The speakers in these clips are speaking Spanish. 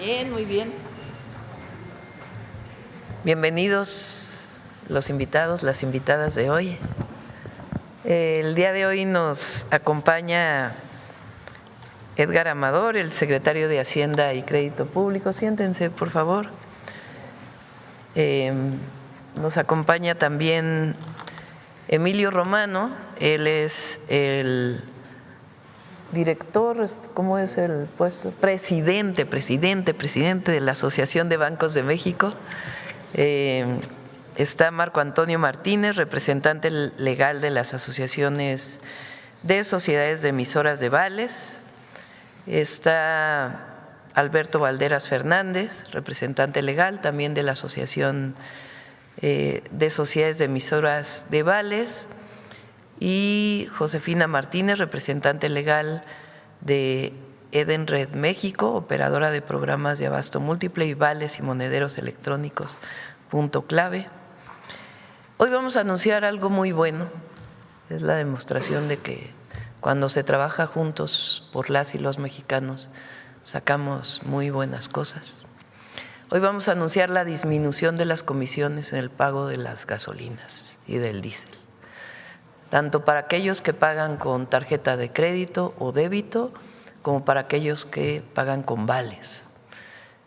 Bien, muy bien. Bienvenidos los invitados, las invitadas de hoy. El día de hoy nos acompaña Edgar Amador, el secretario de Hacienda y Crédito Público. Siéntense, por favor. Nos acompaña también Emilio Romano, él es el director, ¿cómo es el puesto? Presidente de la Asociación de Bancos de México. Está Marco Antonio Martínez, representante legal de las asociaciones de sociedades de emisoras de vales. Está Alberto Valderas Fernández, representante legal también de la Asociación de Sociedades de Emisoras de Vales, y Josefina Martínez, representante legal de Edenred México, operadora de programas de abasto múltiple y vales y monederos electrónicos Punto Clave. Hoy vamos a anunciar algo muy bueno, es la demostración de que cuando se trabaja juntos por las y los mexicanos sacamos muy buenas cosas. Hoy vamos a anunciar la disminución de las comisiones en el pago de las gasolinas y del diésel, tanto para aquellos que pagan con tarjeta de crédito o débito, como para aquellos que pagan con vales.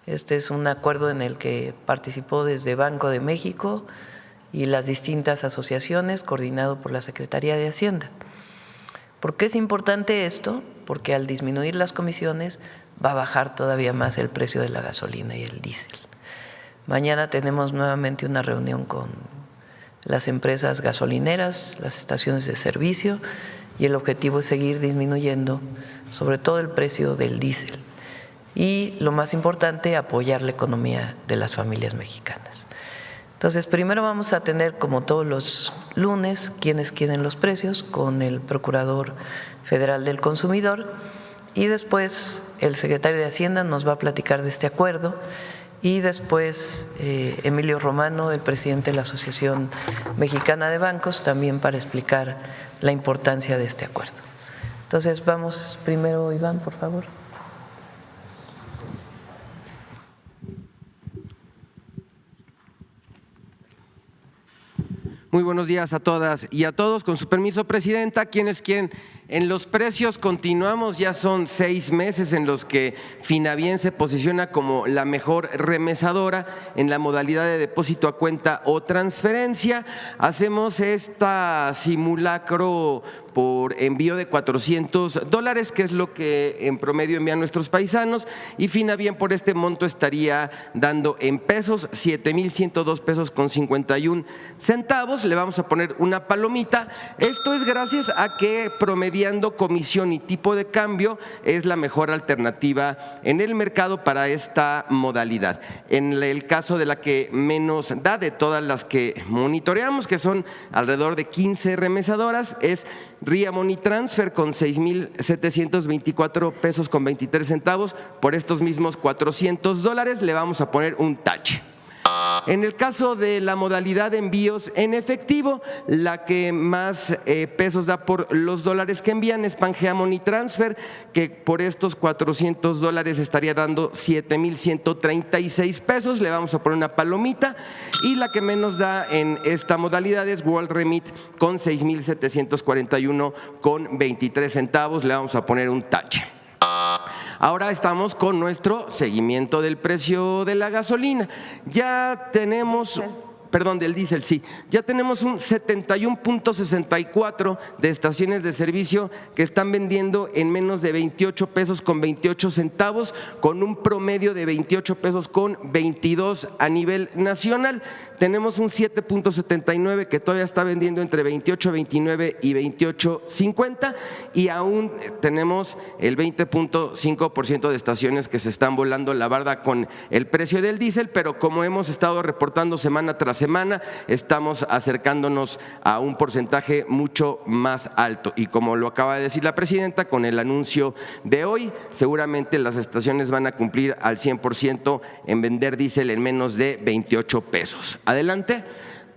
Este es un acuerdo en el que participó desde Banco de México y las distintas asociaciones, coordinado por la Secretaría de Hacienda. ¿Por qué es importante esto? Porque al disminuir las comisiones va a bajar todavía más el precio de la gasolina y el diésel. Mañana tenemos nuevamente una reunión con las empresas gasolineras, las estaciones de servicio, y el objetivo es seguir disminuyendo sobre todo el precio del diésel y, lo más importante, apoyar la economía de las familias mexicanas. Entonces, primero vamos a tener, como todos los lunes, quienes quieren los precios con el Procurador Federal del Consumidor, y después el secretario de Hacienda nos va a platicar de este acuerdo, y después Emilio Romano, el presidente de la Asociación Mexicana de Bancos, también para explicar la importancia de este acuerdo. Entonces vamos primero, Iván, por favor. Muy buenos días a todas y a todos. Con su permiso, Presidenta, quienes quieren. En los precios continuamos, ya son 6 meses en los que Finabién se posiciona como la mejor remesadora en la modalidad de depósito a cuenta o transferencia. Hacemos esta simulacro por envío de $400, que es lo que en promedio envían nuestros paisanos, y Finabién por este monto estaría dando en pesos 7,102 pesos con 51 centavos. Le vamos a poner una palomita. Esto es gracias a que promediando comisión y tipo de cambio es la mejor alternativa en el mercado para esta modalidad. En el caso de la que menos da de todas las que monitoreamos, que son alrededor de 15 remesadoras, es Ria Money Transfer con 6,724 pesos con 23 centavos. Por estos mismos $400 le vamos a poner un tache. En el caso de la modalidad de envíos en efectivo, la que más pesos da por los dólares que envían es Pangea Money Transfer, que por estos $400 estaría dando 7,136 pesos. Le vamos a poner una palomita. Y la que menos da en esta modalidad es World Remit con 6,741 con 23 centavos. Le vamos a poner un tache. Ahora estamos con nuestro seguimiento del precio de la gasolina. Ya tenemos… Perdón, del diésel, sí. Ya tenemos un 71.64 de estaciones de servicio que están vendiendo en menos de 28 pesos con 28 centavos, con un promedio de 28 pesos con 22 a nivel nacional. Tenemos un 7.79 que todavía está vendiendo entre 28.29 y 28.50, y aún tenemos el 20.5% de estaciones que se están volando la barda con el precio del diésel, pero como hemos estado reportando semana tras semana, estamos acercándonos a un porcentaje mucho más alto, y como lo acaba de decir la presidenta, con el anuncio de hoy seguramente las estaciones van a cumplir al 100% en vender diésel en menos de 28 pesos. Adelante.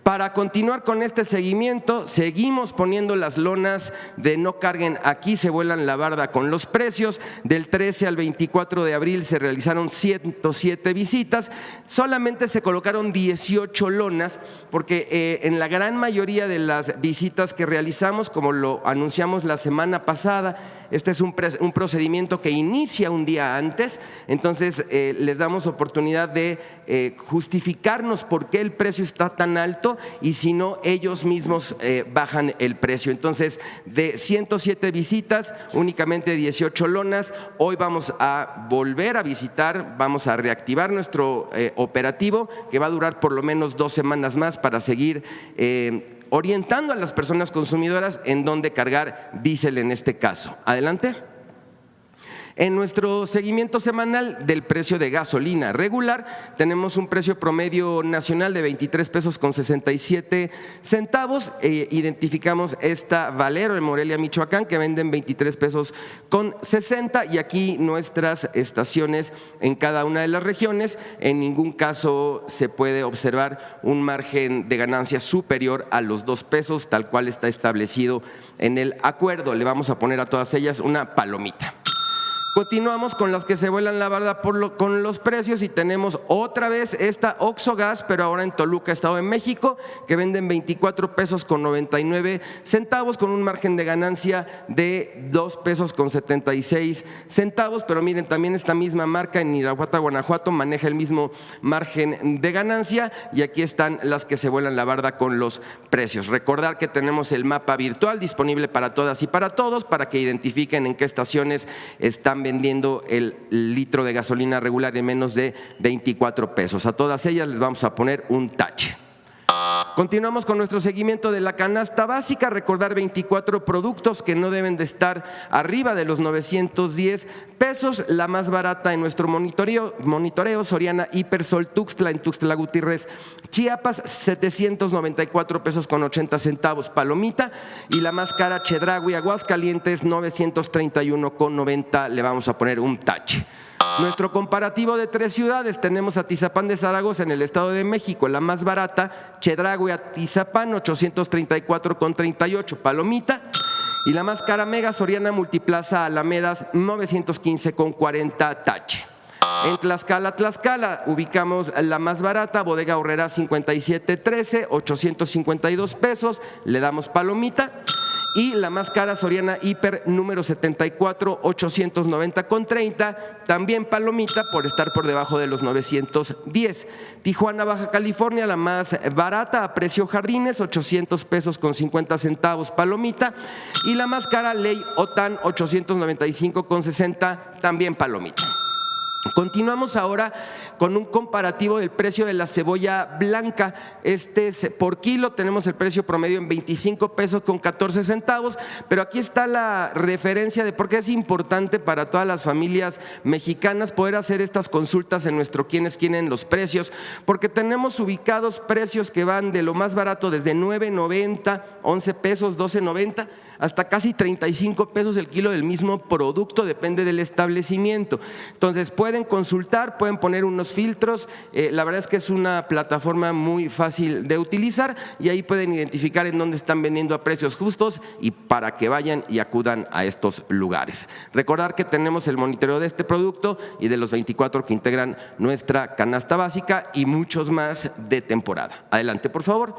Para continuar con este seguimiento, seguimos poniendo las lonas de no carguen aquí, se vuelan la barda con los precios. Del 13 al 24 de abril se realizaron 107 visitas, solamente se colocaron 18 lonas, porque en la gran mayoría de las visitas que realizamos, como lo anunciamos la semana pasada, este es un procedimiento que inicia un día antes, entonces les damos oportunidad de justificarnos por qué el precio está tan alto y si no, ellos mismos bajan el precio. Entonces, de 107 visitas, únicamente 18 lonas. Hoy vamos a volver a visitar, vamos a reactivar nuestro operativo, que va a durar por lo menos 2 semanas más para seguir orientando a las personas consumidoras en dónde cargar diésel en este caso. Adelante. En nuestro seguimiento semanal del precio de gasolina regular, tenemos un precio promedio nacional de 23 pesos con 67 centavos. Identificamos esta Valero en Morelia, Michoacán, que venden 23 pesos con 60, y aquí nuestras estaciones en cada una de las regiones. En ningún caso se puede observar un margen de ganancia superior a los 2 pesos, tal cual está establecido en el acuerdo. Le vamos a poner a todas ellas una palomita. Continuamos con las que se vuelan la barda con los precios y tenemos otra vez esta Oxogas, pero ahora en Toluca, Estado de México, que venden 24 pesos con 99 centavos con un margen de ganancia de 2 pesos con 76 centavos. Pero miren, también esta misma marca en Irapuato, Guanajuato, maneja el mismo margen de ganancia, y aquí están las que se vuelan la barda con los precios. Recordar que tenemos el mapa virtual disponible para todas y para todos, para que identifiquen en qué estaciones están vendiendo el litro de gasolina regular en menos de 24 pesos. A todas ellas les vamos a poner un tache. Continuamos con nuestro seguimiento de la canasta básica. Recordar 24 productos que no deben de estar arriba de los 910 pesos. La más barata en nuestro monitoreo, Soriana Hipersol Tuxtla, en Tuxtla Gutiérrez, Chiapas, 794 pesos con 80 centavos palomita. Y la más cara, Chedraui, Aguascalientes, 931 con 90. Le vamos a poner un tache. Nuestro comparativo de 3 ciudades, tenemos Atizapán de Zaragoza en el Estado de México, la más barata, Chedraui Atizapán, 834,38, palomita. Y la más cara, Mega Soriana Multiplaza Alamedas, 915,40, tache. En Tlaxcala, ubicamos la más barata, Bodega Aurrera 5713, 852 pesos, le damos palomita. Y la más cara, Soriana Hiper número 74, 890,30, también palomita por estar por debajo de los 910. Tijuana, Baja California, la más barata, Aprecio Jardines, 800 pesos con 50 centavos, palomita. Y la más cara, Ley OTAN, 895,60, también palomita. Continuamos ahora con un comparativo del precio de la cebolla blanca. Este es por kilo, tenemos el precio promedio en 25 pesos con 14 centavos, pero aquí está la referencia de por qué es importante para todas las familias mexicanas poder hacer estas consultas en nuestro Quiénes Quieren los precios, porque tenemos ubicados precios que van de lo más barato desde 9.90, 11 pesos, 12.90, hasta casi 35 pesos el kilo del mismo producto, depende del establecimiento. Entonces pueden consultar, pueden poner unos filtros, la verdad es que es una plataforma muy fácil de utilizar y ahí pueden identificar en dónde están vendiendo a precios justos y para que vayan y acudan a estos lugares. Recordar que tenemos el monitoreo de este producto y de los 24 que integran nuestra canasta básica y muchos más de temporada. Adelante, por favor.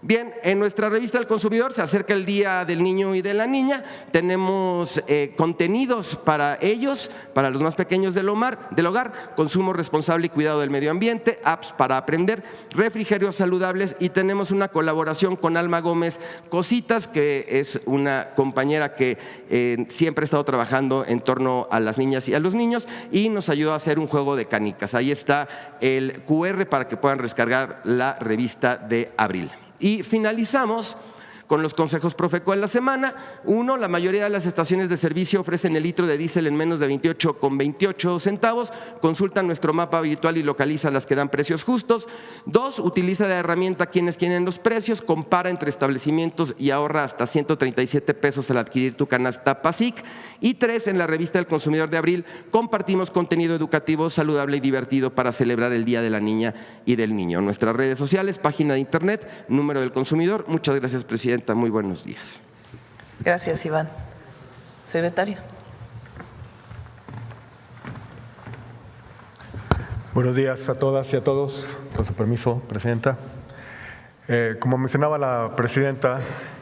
Bien, en nuestra revista del consumidor se acerca el Día del Niño y de la Niña. Tenemos contenidos para ellos, para los más pequeños del hogar, consumo responsable y cuidado del medio ambiente, apps para aprender, refrigerios saludables, y tenemos una colaboración con Alma Gómez Cositas, que es una compañera que siempre ha estado trabajando en torno a las niñas y a los niños y nos ayudó a hacer un juego de canicas. Ahí está el QR para que puedan descargar la revista de abril. Y finalizamos con los consejos Profeco en la semana. 1, la mayoría de las estaciones de servicio ofrecen el litro de diésel en menos de 28,28 centavos. Consulta nuestro mapa habitual y localiza las que dan precios justos. 2, utiliza la herramienta Quienes Quieren los Precios, compara entre establecimientos y ahorra hasta 137 pesos al adquirir tu canasta PASIC. Y 3, en la revista El Consumidor de abril compartimos contenido educativo, saludable y divertido para celebrar el Día de la Niña y del Niño. Nuestras redes sociales, página de internet, número del consumidor. Muchas gracias, presidenta. Muy buenos días. Gracias, Iván. Secretario. Buenos días a todas y a todos. Con su permiso, presidenta. Como mencionaba la presidenta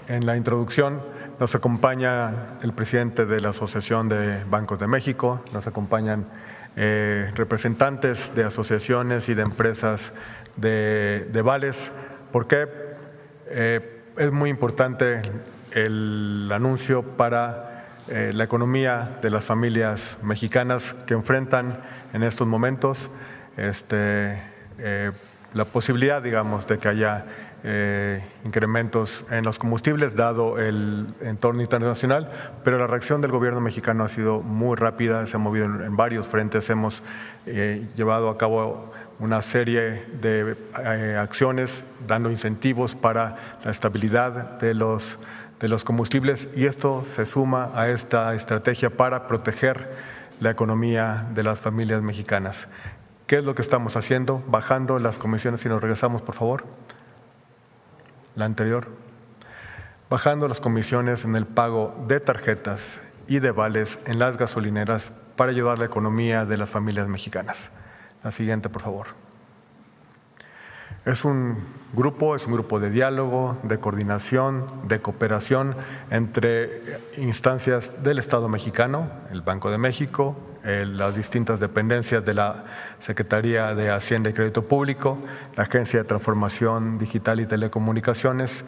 en la introducción, nos acompaña el presidente de la Asociación de Bancos de México, nos acompañan representantes de asociaciones y de empresas de vales. ¿Por qué? Es muy importante el anuncio para la economía de las familias mexicanas que enfrentan en estos momentos la posibilidad, digamos, de que haya incrementos en los combustibles dado el entorno internacional, pero la reacción del gobierno mexicano ha sido muy rápida, se ha movido en varios frentes, hemos llevado a cabo una serie de acciones dando incentivos para la estabilidad de los combustibles, y esto se suma a esta estrategia para proteger la economía de las familias mexicanas. ¿Qué es lo que estamos haciendo? Bajando las comisiones, si nos regresamos, por favor. La anterior. Bajando las comisiones en el pago de tarjetas y de vales en las gasolineras para ayudar a la economía de las familias mexicanas. La siguiente, por favor. Es un grupo de diálogo, de coordinación, de cooperación entre instancias del Estado mexicano, el Banco de México, las distintas dependencias de la Secretaría de Hacienda y Crédito Público, la Agencia de Transformación Digital y Telecomunicaciones,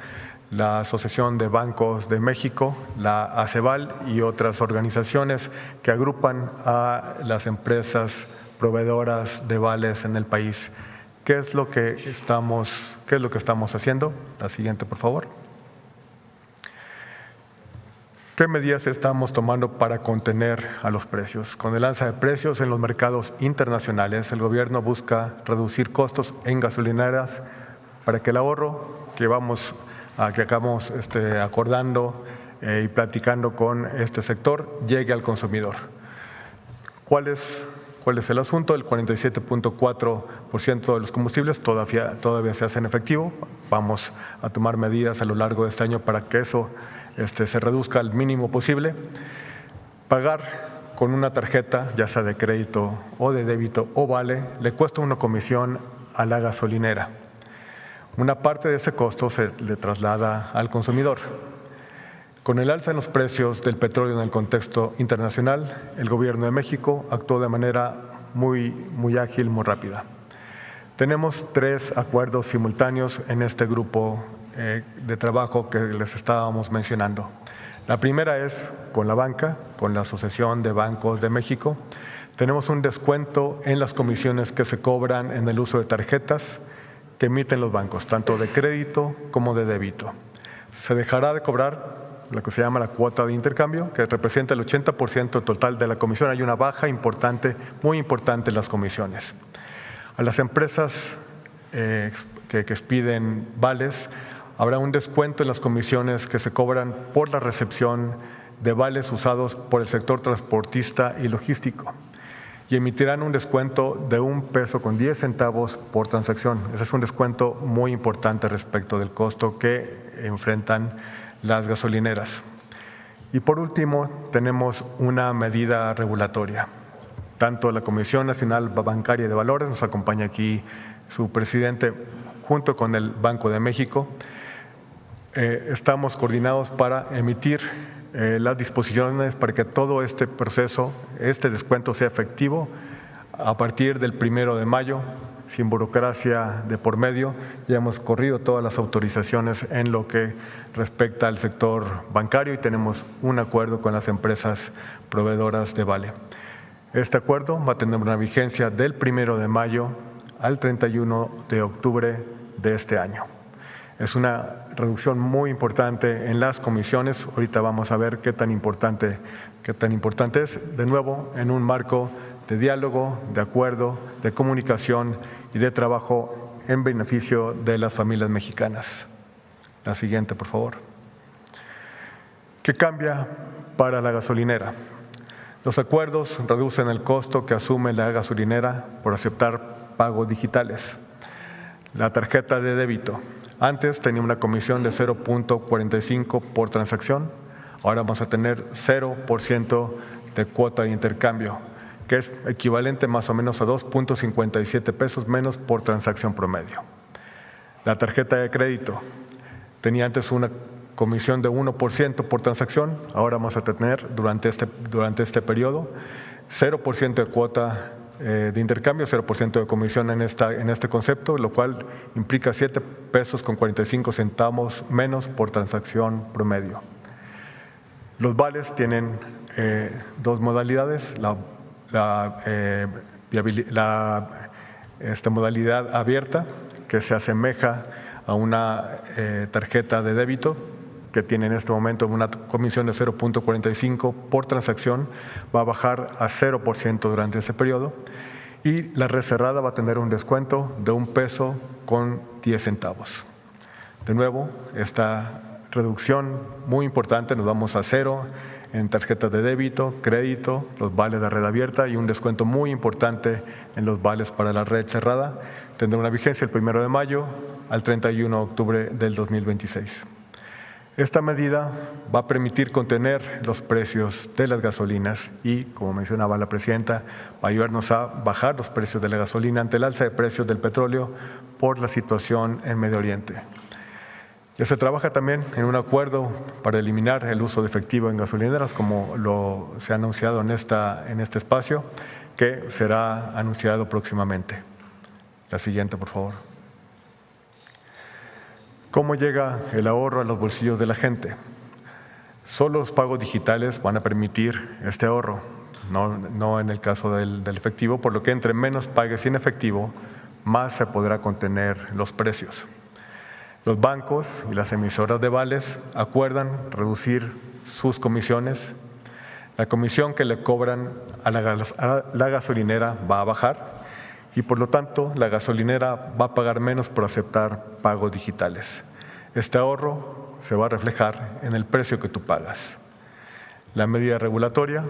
la Asociación de Bancos de México, la ACEVAL y otras organizaciones que agrupan a las empresas proveedoras de vales en el país. ¿Qué es lo que estamos haciendo? La siguiente, por favor. ¿Qué medidas estamos tomando para contener a los precios? Con el alza de precios en los mercados internacionales, el gobierno busca reducir costos en gasolineras para que el ahorro que acabamos acordando y platicando con este sector llegue al consumidor. ¿Cuál es el asunto? El 47.4% de los combustibles todavía se hacen efectivo. Vamos a tomar medidas a lo largo de este año para que eso se reduzca al mínimo posible. Pagar con una tarjeta, ya sea de crédito o de débito o vale, le cuesta una comisión a la gasolinera. Una parte de ese costo se le traslada al consumidor. Con el alza en los precios del petróleo en el contexto internacional, el gobierno de México actuó de manera muy ágil, muy rápida. Tenemos 3 acuerdos simultáneos en este grupo de trabajo que les estábamos mencionando. La primera es con la banca, con la Asociación de Bancos de México. Tenemos un descuento en las comisiones que se cobran en el uso de tarjetas que emiten los bancos, tanto de crédito como de débito. Se dejará de cobrar lo que se llama la cuota de intercambio, que representa el 80% total de la comisión. Hay una baja importante, muy importante en las comisiones. A las empresas que expiden vales, habrá un descuento en las comisiones que se cobran por la recepción de vales usados por el sector transportista y logístico, y emitirán un descuento de $1.10 por transacción. Ese es un descuento muy importante respecto del costo que enfrentan las gasolineras. Y por último, tenemos una medida regulatoria. Tanto la Comisión Nacional Bancaria y de Valores, nos acompaña aquí su presidente, junto con el Banco de México, estamos coordinados para emitir las disposiciones para que todo este proceso, este descuento sea efectivo a partir del 1 de mayo, sin burocracia de por medio. Ya hemos corrido todas las autorizaciones en lo que respecta al sector bancario y tenemos un acuerdo con las empresas proveedoras de vale. Este acuerdo va a tener una vigencia del 1 de mayo al 31 de octubre de este año. Es una reducción muy importante en las comisiones. Ahorita vamos a ver qué tan importante es. De nuevo, en un marco de diálogo, de acuerdo, de comunicación y de trabajo en beneficio de las familias mexicanas. La siguiente, por favor. ¿Qué cambia para la gasolinera? Los acuerdos reducen el costo que asume la gasolinera por aceptar pagos digitales. La tarjeta de débito. Antes tenía una comisión de 0.45 por transacción, ahora vamos a tener 0% de cuota de intercambio, que es equivalente más o menos a 2.57 pesos menos por transacción promedio. La tarjeta de crédito tenía antes una comisión de 1% por transacción, ahora vamos a tener durante este periodo 0% de cuota de intercambio, 0% de comisión en este concepto, lo cual implica 7 pesos con 45 centavos menos por transacción promedio. Los vales tienen dos modalidades, la modalidad abierta, que se asemeja a una tarjeta de débito, que tiene en este momento una comisión de 0.45 por transacción, va a bajar a 0% durante ese periodo, y la red cerrada va a tener un descuento de 1 peso con 10 centavos. De nuevo, esta reducción muy importante, nos vamos a 0 en tarjetas de débito, crédito, los vales de red abierta y un descuento muy importante en los vales para la red cerrada. Tendrá una vigencia el 1 de mayo al 31 de octubre del 2026. Esta medida va a permitir contener los precios de las gasolinas y, como mencionaba la presidenta, va a ayudarnos a bajar los precios de la gasolina ante el alza de precios del petróleo por la situación en Medio Oriente. Ya se trabaja también en un acuerdo para eliminar el uso de efectivo en gasolineras, como se ha anunciado en este espacio, que será anunciado próximamente. La siguiente, por favor. ¿Cómo llega el ahorro a los bolsillos de la gente? Solo los pagos digitales van a permitir este ahorro, no en el caso del efectivo, por lo que entre menos pagues en efectivo, más se podrá contener los precios. Los bancos y las emisoras de vales acuerdan reducir sus comisiones. La comisión que le cobran a la gasolinera va a bajar y, por lo tanto, la gasolinera va a pagar menos por aceptar pagos digitales. Este ahorro se va a reflejar en el precio que tú pagas. La medida regulatoria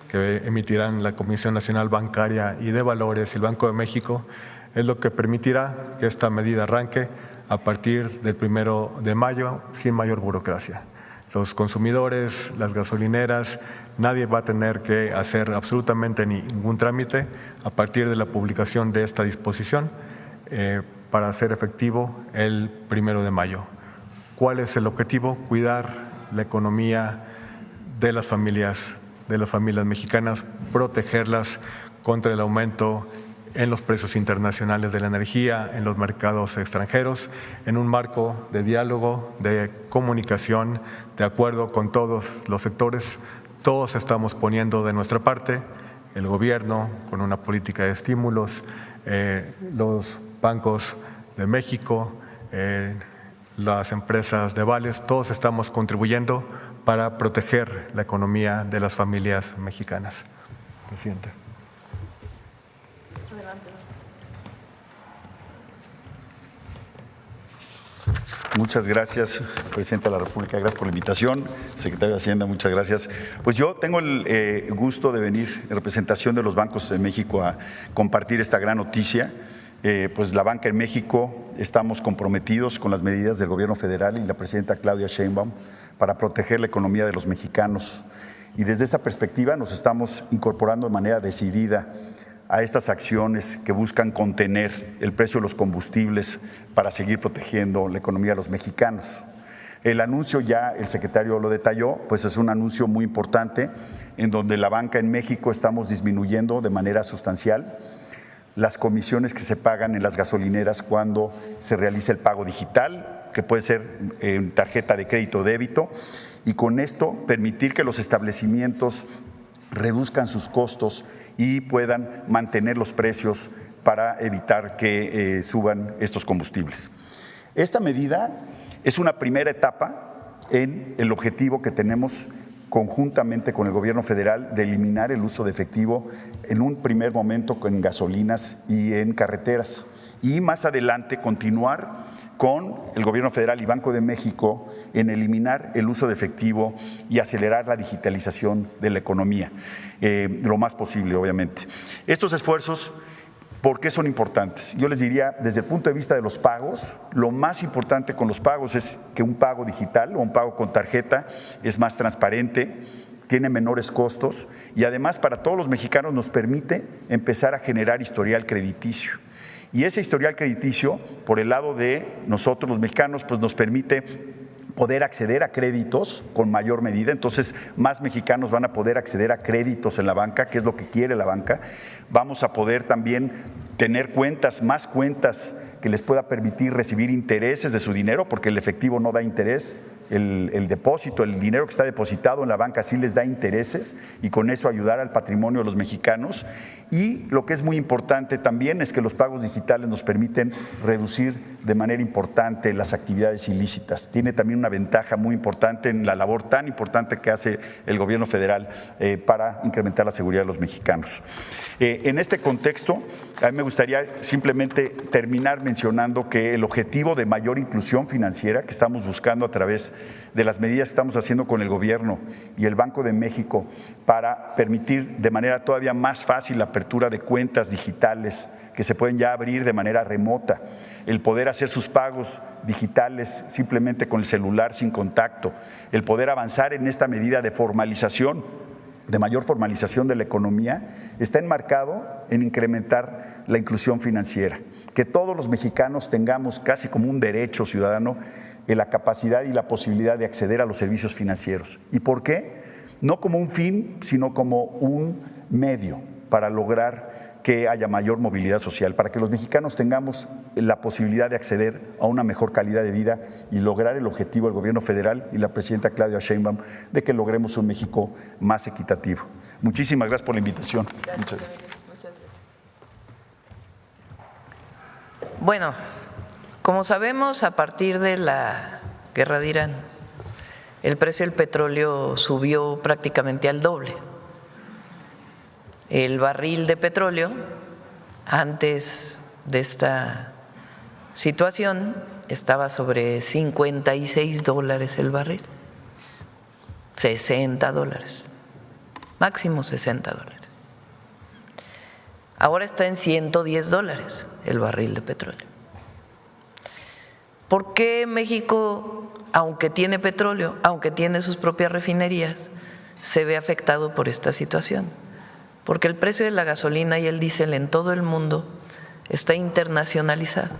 que emitirán la Comisión Nacional Bancaria y de Valores y el Banco de México es lo que permitirá que esta medida arranque a partir del 1 de mayo sin mayor burocracia. Los consumidores, las gasolineras, nadie va a tener que hacer absolutamente ningún trámite a partir de la publicación de esta disposición para hacer efectivo el 1 de mayo. ¿Cuál es el objetivo? Cuidar la economía de las familias mexicanas, protegerlas contra el aumento en los precios internacionales de la energía, en los mercados extranjeros, en un marco de diálogo, de comunicación, de acuerdo con todos los sectores. Todos estamos poniendo de nuestra parte, el gobierno con una política de estímulos, los bancos de México, las empresas de vales, todos estamos contribuyendo para proteger la economía de las familias mexicanas. Presidente. Muchas gracias, Presidenta de la República. Gracias por la invitación. Secretario de Hacienda, muchas gracias. Pues yo tengo el gusto de venir en representación de los bancos de México a compartir esta gran noticia. Pues la banca en México estamos comprometidos con las medidas del Gobierno federal y la Presidenta Claudia Sheinbaum para proteger la economía de los mexicanos. Y desde esa perspectiva nos estamos incorporando de manera decidida a estas acciones que buscan contener el precio de los combustibles para seguir protegiendo la economía de los mexicanos. El anuncio, ya el secretario lo detalló, pues es un anuncio muy importante en donde la banca en México estamos disminuyendo de manera sustancial las comisiones que se pagan en las gasolineras cuando se realiza el pago digital, que puede ser en tarjeta de crédito o débito, y con esto permitir que los establecimientos reduzcan sus costos y puedan mantener los precios para evitar que suban estos combustibles. Esta medida es una primera etapa en el objetivo que tenemos conjuntamente con el gobierno federal de eliminar el uso de efectivo en un primer momento en gasolinas y en carreteras, y más adelante continuar con el gobierno federal y Banco de México en eliminar el uso de efectivo y acelerar la digitalización de la economía, lo más posible, obviamente. Estos esfuerzos, ¿por qué son importantes? Yo les diría, desde el punto de vista de los pagos, lo más importante con los pagos es que un pago digital o un pago con tarjeta es más transparente, tiene menores costos y además para todos los mexicanos nos permite empezar a generar historial crediticio. Y ese historial crediticio, por el lado de nosotros los mexicanos, pues nos permite poder acceder a créditos con mayor medida. Entonces, más mexicanos van a poder acceder a créditos en la banca, que es lo que quiere la banca. Vamos a poder también tener cuentas, más cuentas que les pueda permitir recibir intereses de su dinero, porque el efectivo no da interés. El depósito, el dinero que está depositado en la banca sí les da intereses y con eso ayudar al patrimonio de los mexicanos. Y lo que es muy importante también es que los pagos digitales nos permiten reducir de manera importante las actividades ilícitas. Tiene también una ventaja muy importante en la labor tan importante que hace el gobierno federal para incrementar la seguridad de los mexicanos. En este contexto, a mí me gustaría simplemente terminar mencionando que el objetivo de mayor inclusión financiera que estamos buscando a través de las medidas que estamos haciendo con el gobierno y el Banco de México para permitir de manera todavía más fácil la apertura de cuentas digitales que se pueden ya abrir de manera remota, el poder hacer sus pagos digitales simplemente con el celular sin contacto, el poder avanzar en esta medida de formalización, de mayor formalización de la economía, está enmarcado en incrementar la inclusión financiera, que todos los mexicanos tengamos casi como un derecho ciudadano la capacidad y la posibilidad de acceder a los servicios financieros. ¿Y por qué? No como un fin, sino como un medio para lograr que haya mayor movilidad social, para que los mexicanos tengamos la posibilidad de acceder a una mejor calidad de vida y lograr el objetivo del gobierno federal y la presidenta Claudia Sheinbaum de que logremos un México más equitativo. Muchísimas gracias por la invitación. Muchas gracias. Bueno, como sabemos, a partir de la guerra de Irán, el precio del petróleo subió prácticamente al doble. El barril de petróleo, antes de esta situación, estaba sobre $56 el barril, $60, máximo $60. Ahora está en $110 el barril de petróleo. ¿Por qué México, aunque tiene petróleo, aunque tiene sus propias refinerías, se ve afectado por esta situación? Porque el precio de la gasolina y el diésel en todo el mundo está internacionalizado.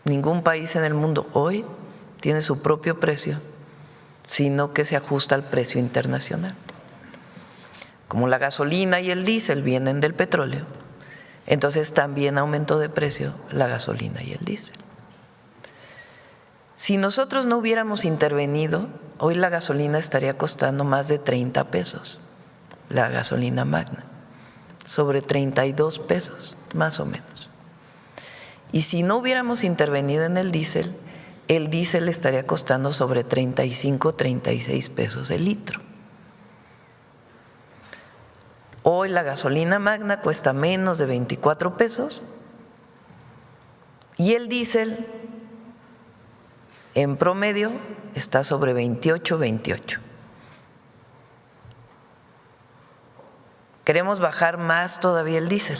Ningún país en el mundo hoy tiene su propio precio, sino que se ajusta al precio internacional. Como la gasolina y el diésel vienen del petróleo, entonces también aumentó de precio la gasolina y el diésel. Si nosotros no hubiéramos intervenido, hoy la gasolina estaría costando más de 30 pesos, la gasolina magna, sobre 32 pesos, más o menos. Y si no hubiéramos intervenido en el diésel estaría costando sobre 35, 36 pesos el litro. Hoy la gasolina magna cuesta menos de 24 pesos y el diésel en promedio está sobre 28, 28. Queremos bajar más todavía el diésel.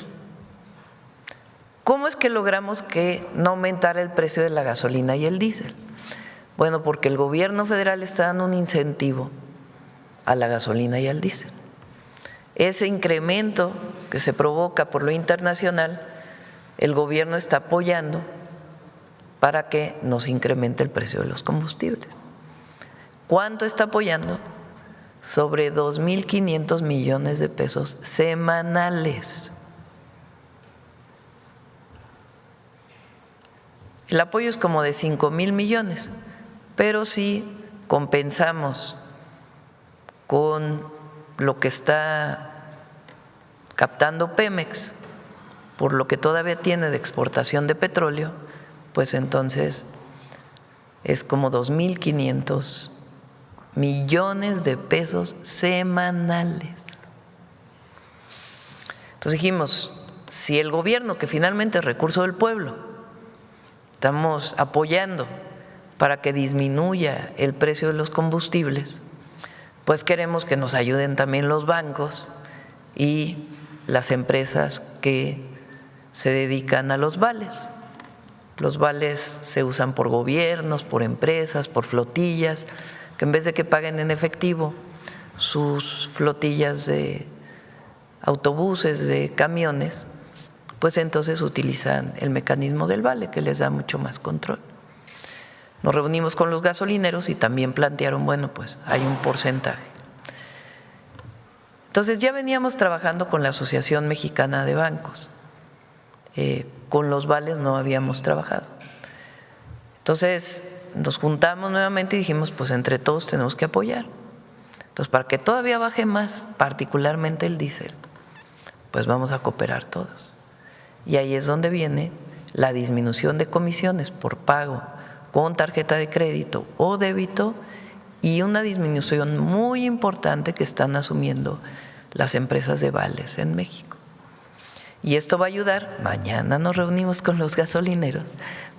¿Cómo es que logramos que no aumentara el precio de la gasolina y el diésel? Bueno, porque el gobierno federal está dando un incentivo a la gasolina y al diésel. Ese incremento que se provoca por lo internacional, el gobierno está apoyando para que no se incremente el precio de los combustibles. ¿Cuánto está apoyando? Sobre 2.500 millones de pesos semanales. El apoyo es como de 5,000 millones, pero si compensamos con lo que está captando Pemex por lo que todavía tiene de exportación de petróleo, pues entonces es como 2.500 millones de pesos semanales. Entonces dijimos, si el gobierno, que finalmente es recurso del pueblo, estamos apoyando para que disminuya el precio de los combustibles, pues queremos que nos ayuden también los bancos y las empresas que se dedican a los vales. Los vales se usan por gobiernos, por empresas, por flotillas, que en vez de que paguen en efectivo sus flotillas de autobuses, de camiones, pues entonces utilizan el mecanismo del vale, que les da mucho más control. Nos reunimos con los gasolineros y también plantearon, bueno, pues hay un porcentaje. Entonces ya veníamos trabajando con la Asociación Mexicana de Bancos. Con los vales no habíamos trabajado. Entonces nos juntamos nuevamente y dijimos, pues entre todos tenemos que apoyar. Entonces, para que todavía baje más, particularmente el diésel, pues vamos a cooperar todos. Y ahí es donde viene la disminución de comisiones por pago con tarjeta de crédito o débito y una disminución muy importante que están asumiendo las empresas de vales en México. Y esto va a ayudar, mañana nos reunimos con los gasolineros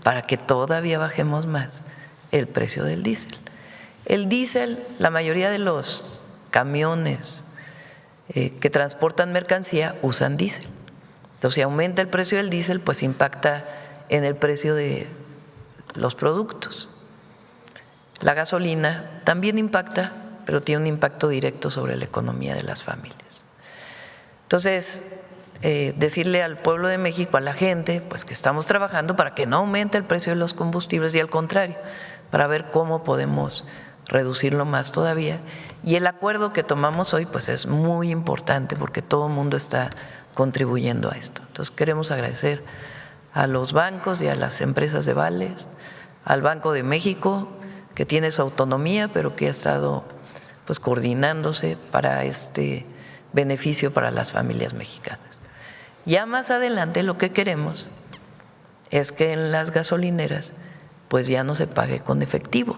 para que todavía bajemos más el precio del diésel. El diésel, la mayoría de los camiones que transportan mercancía usan diésel. Entonces, si aumenta el precio del diésel, pues impacta en el precio de los productos. La gasolina también impacta, pero tiene un impacto directo sobre la economía de las familias. Entonces, decirle al pueblo de México, a la gente, pues que estamos trabajando para que no aumente el precio de los combustibles y al contrario, para ver cómo podemos reducirlo más todavía. Y el acuerdo que tomamos hoy pues es muy importante porque todo el mundo está contribuyendo a esto. Entonces queremos agradecer a los bancos y a las empresas de vales, al Banco de México, que tiene su autonomía, pero que ha estado pues coordinándose para este beneficio para las familias mexicanas. Ya más adelante lo que queremos es que en las gasolineras pues ya no se pague con efectivo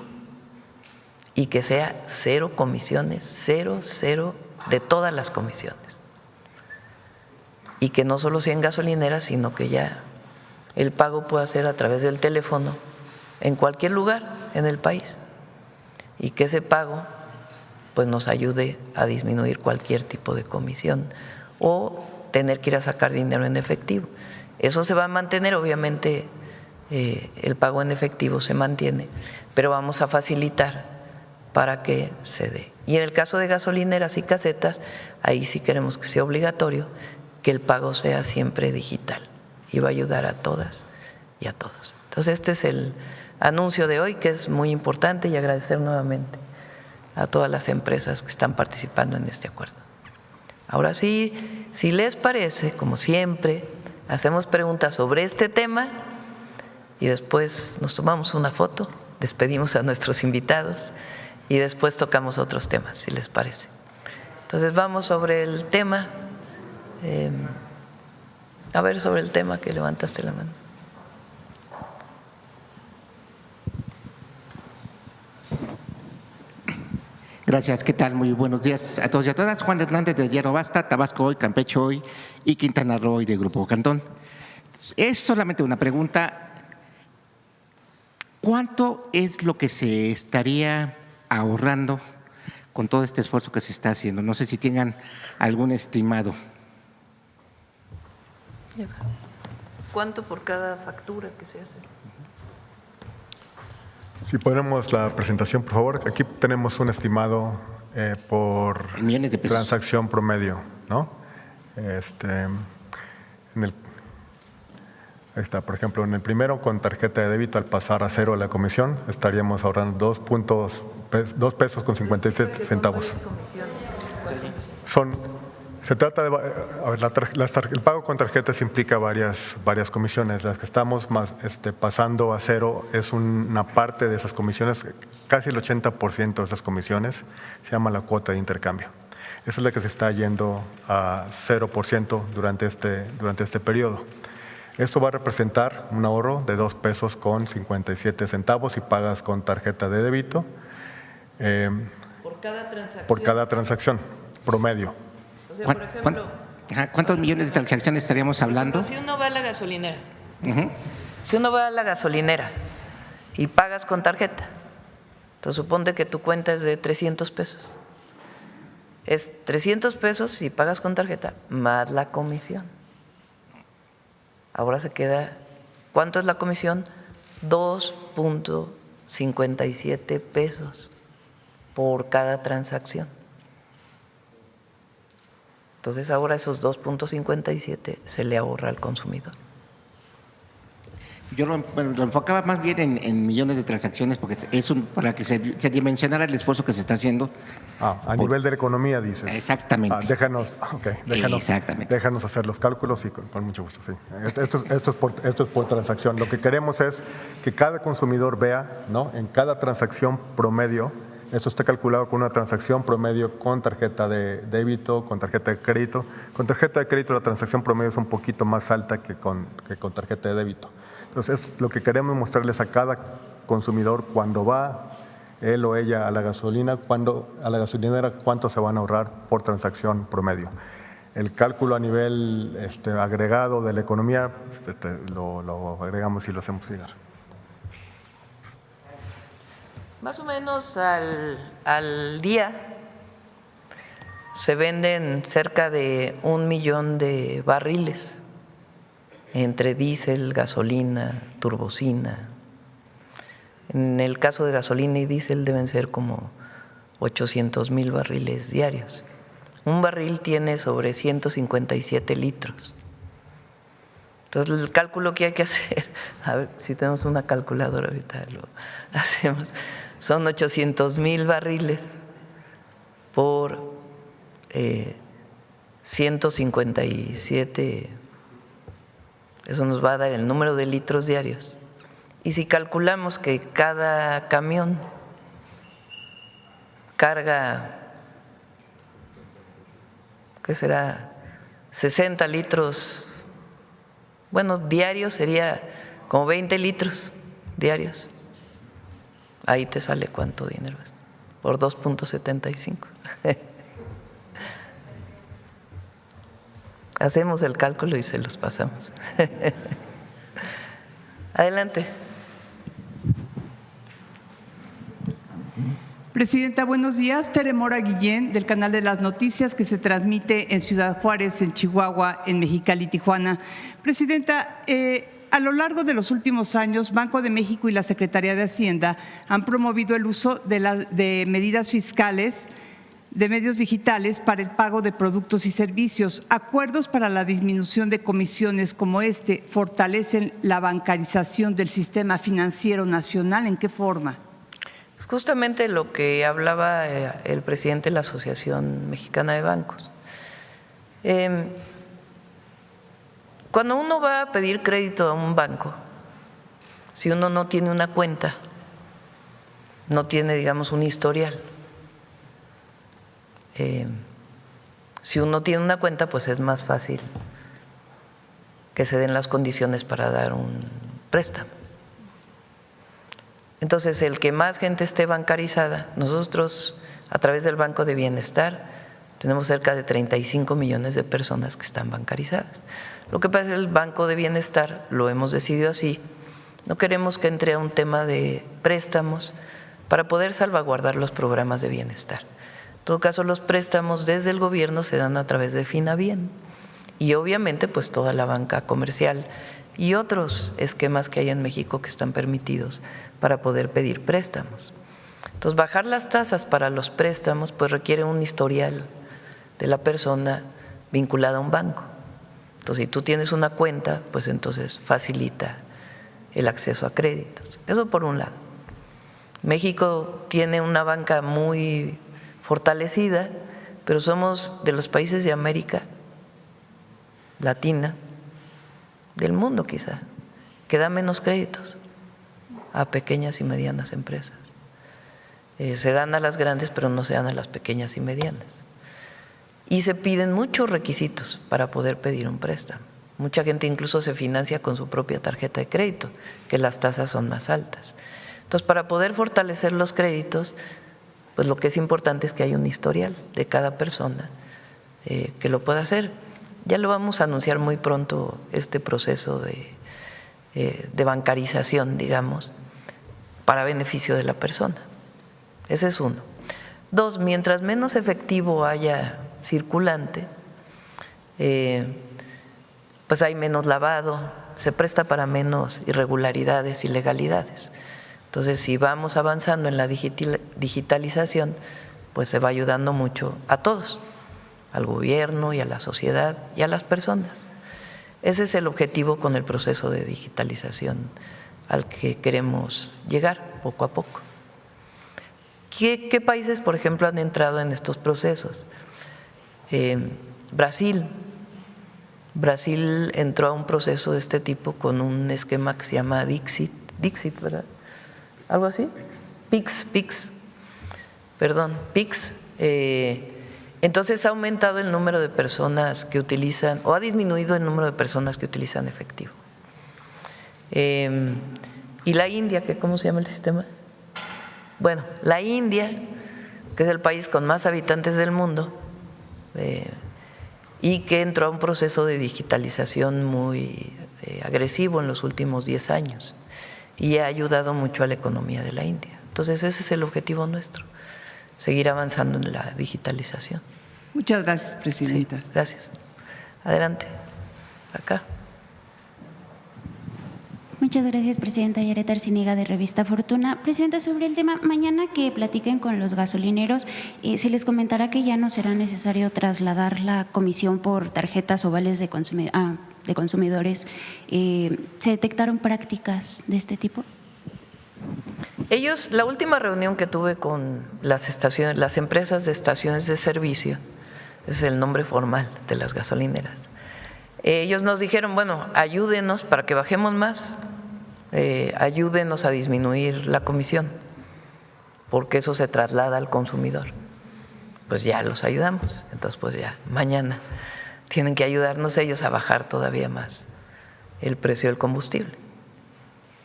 y que sea cero comisiones, cero de todas las comisiones. Y que no solo sea en gasolineras, sino que ya el pago pueda ser a través del teléfono en cualquier lugar en el país y que ese pago pues nos ayude a disminuir cualquier tipo de comisión o tener que ir a sacar dinero en efectivo. Eso se va a mantener, obviamente el pago en efectivo se mantiene, pero vamos a facilitar para que se dé. Y en el caso de gasolineras y casetas, ahí sí queremos que sea obligatorio que el pago sea siempre digital y va a ayudar a todas y a todos. Entonces este es el anuncio de hoy, que es muy importante, y agradecer nuevamente a todas las empresas que están participando en este acuerdo. Ahora sí, si les parece, como siempre, hacemos preguntas sobre este tema y después nos tomamos una foto, despedimos a nuestros invitados y después tocamos otros temas, si les parece. Entonces vamos sobre el tema. A ver, sobre el tema que levantaste la mano. Gracias, ¿qué tal? Muy buenos días a todos y a todas. Juan Hernández del diario Basta, Tabasco Hoy, Campeche Hoy y Quintana Roo Hoy de Grupo Cantón. Es solamente una pregunta. ¿Cuánto es lo que se estaría ahorrando con todo este esfuerzo que se está haciendo? No sé si tengan algún estimado. ¿Cuánto por cada factura que se hace? Si ponemos la presentación, por favor. Aquí tenemos un estimado por millones de pesos. Transacción promedio, ¿no? Ahí está, por ejemplo, en el primero, con tarjeta de débito, al pasar a cero la comisión, estaríamos ahorrando 2 pesos con 57 centavos. Se trata de, a ver, el pago con tarjetas implica varias comisiones. Las que estamos pasando a cero es una parte de esas comisiones, casi el 80% de esas comisiones se llama la cuota de intercambio. Esa es la que se está yendo a 0% durante este periodo. Esto va a representar un ahorro de 2 pesos con 57 centavos si pagas con tarjeta de débito. Por cada transacción. Por cada transacción, promedio. O sea, por ejemplo, ¿Cuántos millones de transacciones estaríamos hablando? si uno va a la gasolinera, si uno va a la gasolinera y pagas con tarjeta, entonces suponte que tu cuenta es de 300 pesos. Es 300 pesos si pagas con tarjeta más la comisión. Ahora se queda, ¿cuánto es la comisión? 2.57 pesos por cada transacción. Entonces ahora esos 2.57 se le ahorra al consumidor. Yo lo enfocaba más bien en millones de transacciones porque es para que se dimensionara el esfuerzo que se está haciendo. A nivel de la economía, dices. Exactamente. Déjanos hacer los cálculos y con mucho gusto, sí. Esto es por transacción. Lo que queremos es que cada consumidor vea, ¿no?, en cada transacción promedio. Esto está calculado con una transacción promedio con tarjeta de débito, con tarjeta de crédito. Con tarjeta de crédito la transacción promedio es un poquito más alta que con tarjeta de débito. Entonces, lo que queremos mostrarles a cada consumidor cuando va él o ella a la gasolinera, cuánto se van a ahorrar por transacción promedio. El cálculo a nivel agregado de la economía lo agregamos y lo hacemos llegar. Más o menos al día se venden cerca de 1 millón de barriles entre diésel, gasolina, turbocina. En el caso de gasolina y diésel deben ser como 800,000 barriles diarios. Un barril tiene sobre 157 litros. Entonces, el cálculo que hay que hacer, a ver si tenemos una calculadora, ahorita lo hacemos, son 800,000 barriles por 157, eso nos va a dar el número de litros diarios. Y si calculamos que cada camión carga, ¿qué será?, 60 litros, bueno, diarios sería como 20 litros diarios. Ahí te sale cuánto dinero es, por 2.75. Hacemos el cálculo y se los pasamos. Adelante. Presidenta, buenos días. Tere Mora Guillén, del Canal de las Noticias, que se transmite en Ciudad Juárez, en Chihuahua, en Mexicali, Tijuana. Presidenta, a lo largo de los últimos años, Banco de México y la Secretaría de Hacienda han promovido el uso de medidas fiscales de medios digitales para el pago de productos y servicios. Acuerdos para la disminución de comisiones como este fortalecen la bancarización del sistema financiero nacional. ¿En qué forma? Justamente lo que hablaba el presidente de la Asociación Mexicana de Bancos. Cuando uno va a pedir crédito a un banco, si uno no tiene una cuenta, no tiene, digamos, un historial. Si uno tiene una cuenta, pues es más fácil que se den las condiciones para dar un préstamo. Entonces, el que más gente esté bancarizada, nosotros a través del Banco de Bienestar tenemos cerca de 35 millones de personas que están bancarizadas. Lo que pasa es que el Banco de Bienestar lo hemos decidido así. No queremos que entre a un tema de préstamos para poder salvaguardar los programas de bienestar. En todo caso, los préstamos desde el gobierno se dan a través de Finabien y obviamente pues toda la banca comercial y otros esquemas que hay en México que están permitidos para poder pedir préstamos. Entonces, bajar las tasas para los préstamos pues requiere un historial de la persona vinculada a un banco. Entonces, si tú tienes una cuenta, pues entonces facilita el acceso a créditos. Eso por un lado. México tiene una banca muy fortalecida, pero somos de los países de América Latina, del mundo quizá, que da menos créditos a pequeñas y medianas empresas. Se dan a las grandes, pero no se dan a las pequeñas y medianas. y se piden muchos requisitos para poder pedir un préstamo. Mucha gente incluso se financia con su propia tarjeta de crédito, que las tasas son más altas. Entonces, para poder fortalecer los créditos, pues lo que es importante es que haya un historial de cada persona que lo pueda hacer. Ya lo vamos a anunciar muy pronto, este proceso de bancarización, digamos, para beneficio de la persona. Ese es uno. Dos, mientras menos efectivo haya circulante, pues hay menos lavado, se presta para menos irregularidades, ilegalidades. Entonces, si vamos avanzando en la digitalización, pues se va ayudando mucho a todos, al gobierno y a la sociedad y a las personas. Ese es el objetivo con el proceso de digitalización al que queremos llegar poco a poco. ¿Qué países, por ejemplo, han entrado en estos procesos? Brasil entró a un proceso de este tipo con un esquema que se llama Dixit, ¿verdad? ¿Algo así? PIX. Entonces ha aumentado el número de personas que utilizan, o ha disminuido el número de personas que utilizan efectivo. Y la India, ¿cómo se llama el sistema? Bueno, la India, que es el país con más habitantes del mundo, y que entró a un proceso de digitalización muy agresivo en los últimos 10 años y ha ayudado mucho a la economía de la India. Entonces, ese es el objetivo nuestro, seguir avanzando en la digitalización. Muchas gracias, presidenta. Sí, gracias. Adelante, acá. Muchas gracias, presidenta. Yareta Arciniega, de Revista Fortuna. Presidenta, sobre el tema, mañana que platiquen con los gasolineros, se les comentará que ya no será necesario trasladar la comisión por tarjetas o vales de consumidores. ¿Se detectaron prácticas de este tipo? La última reunión que tuve con las empresas de estaciones de servicio, ese es el nombre formal de las gasolineras, ellos nos dijeron, bueno, ayúdenos para que bajemos más, ayúdenos a disminuir la comisión, porque eso se traslada al consumidor. Pues ya los ayudamos, entonces pues ya mañana tienen que ayudarnos ellos a bajar todavía más el precio del combustible.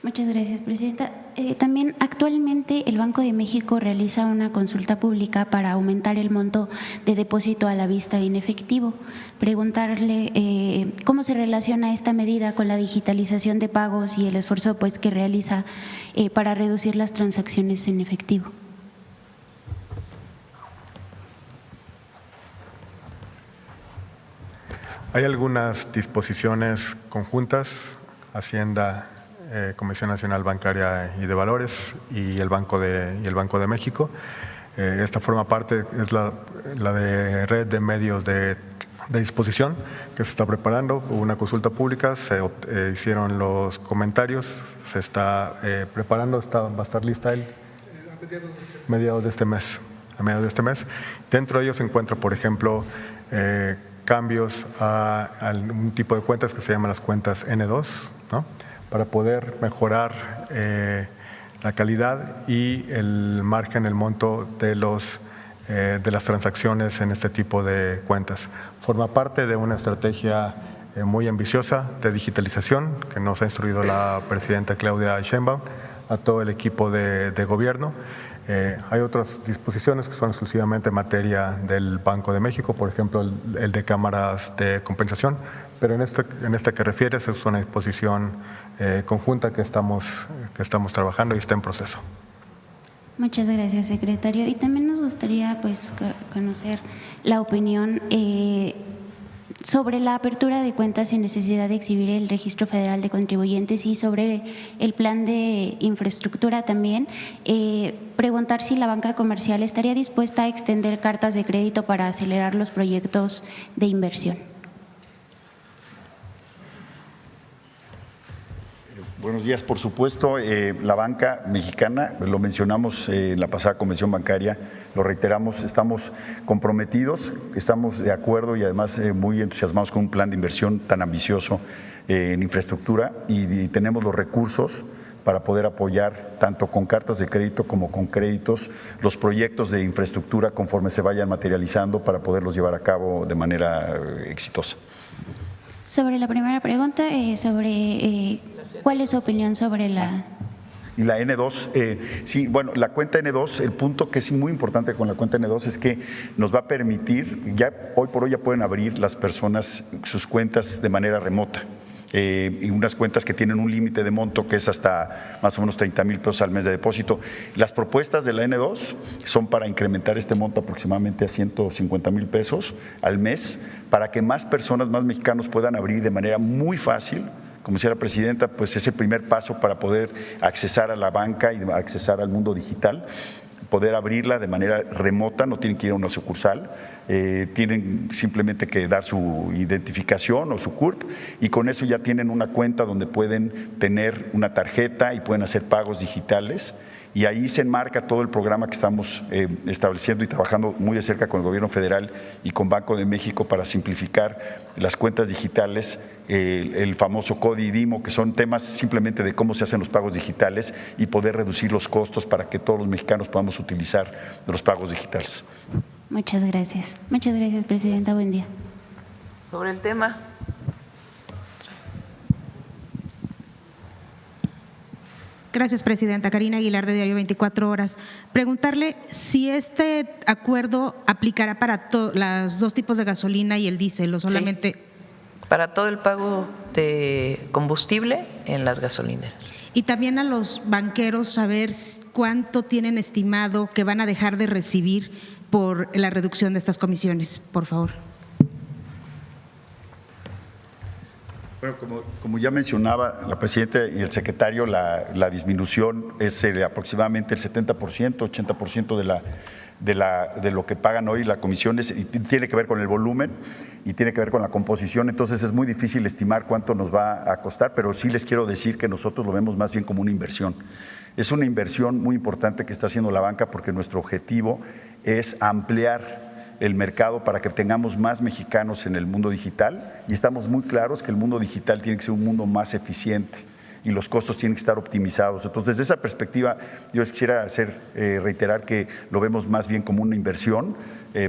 Muchas gracias, presidenta. También actualmente el Banco de México realiza una consulta pública para aumentar el monto de depósito a la vista en efectivo. Preguntarle cómo se relaciona esta medida con la digitalización de pagos y el esfuerzo pues que realiza para reducir las transacciones en efectivo. Hay algunas disposiciones conjuntas, Hacienda, Comisión Nacional Bancaria y de Valores y el Banco de México. Esta forma parte, es la de red de medios de disposición que se está preparando. Hubo una consulta pública, se hicieron los comentarios, se está preparando, va a estar lista a mediados de este mes. Dentro de ellos se encuentra, por ejemplo, cambios a un tipo de cuentas que se llaman las cuentas N2, ¿no?, para poder mejorar la calidad y el margen, el monto de las transacciones en este tipo de cuentas. Forma parte de una estrategia muy ambiciosa de digitalización que nos ha instruido la presidenta Claudia Sheinbaum a todo el equipo de gobierno. Hay otras disposiciones que son exclusivamente materia del Banco de México, por ejemplo, el de cámaras de compensación, pero en este que refieres es una disposición conjunta que estamos trabajando y está en proceso. Muchas gracias, secretario. Y también nos gustaría pues conocer la opinión sobre la apertura de cuentas sin necesidad de exhibir el Registro Federal de Contribuyentes y sobre el plan de infraestructura también. Preguntar si la banca comercial estaría dispuesta a extender cartas de crédito para acelerar los proyectos de inversión. Buenos días. Por supuesto, la banca mexicana, lo mencionamos en la pasada convención bancaria, lo reiteramos, estamos comprometidos, estamos de acuerdo y además muy entusiasmados con un plan de inversión tan ambicioso en infraestructura y tenemos los recursos para poder apoyar tanto con cartas de crédito como con créditos los proyectos de infraestructura conforme se vayan materializando para poderlos llevar a cabo de manera exitosa. Sobre la primera pregunta, ¿cuál es su opinión sobre la… Y la N2, sí, bueno, la cuenta N2, el punto que es muy importante con la cuenta N2 es que nos va a permitir, ya hoy por hoy ya pueden abrir las personas sus cuentas de manera remota. Y unas cuentas que tienen un límite de monto que es hasta más o menos 30,000 pesos al mes de depósito. Las propuestas de la N2 son para incrementar este monto aproximadamente a 150,000 pesos al mes para que más personas, más mexicanos puedan abrir de manera muy fácil. Como decía la presidenta, pues es el primer paso para poder accesar a la banca y accesar al mundo digital, poder abrirla de manera remota, no tienen que ir a una sucursal, tienen simplemente que dar su identificación o su CURP y con eso ya tienen una cuenta donde pueden tener una tarjeta y pueden hacer pagos digitales. Y ahí se enmarca todo el programa que estamos estableciendo y trabajando muy de cerca con el Gobierno federal y con Banco de México para simplificar las cuentas digitales, el famoso CODI y DIMO, que son temas simplemente de cómo se hacen los pagos digitales y poder reducir los costos para que todos los mexicanos podamos utilizar los pagos digitales. Muchas gracias. Muchas gracias, presidenta. Buen día. Sobre el tema. Gracias, presidenta. Karina Aguilar, de Diario 24 Horas. Preguntarle si este acuerdo aplicará para los dos tipos de gasolina y el diésel o solamente… Sí, para todo el pago de combustible en las gasolineras. Y también a los banqueros saber cuánto tienen estimado que van a dejar de recibir por la reducción de estas comisiones, por favor. Bueno, como ya mencionaba la presidenta y el secretario, la disminución es aproximadamente el 70%, 80% de lo que pagan hoy las comisiones, y tiene que ver con el volumen y tiene que ver con la composición, entonces es muy difícil estimar cuánto nos va a costar, pero sí les quiero decir que nosotros lo vemos más bien como una inversión. Es una inversión muy importante que está haciendo la banca porque nuestro objetivo es ampliar el mercado para que tengamos más mexicanos en el mundo digital y estamos muy claros que el mundo digital tiene que ser un mundo más eficiente y los costos tienen que estar optimizados. Entonces, desde esa perspectiva, yo les quisiera reiterar que lo vemos más bien como una inversión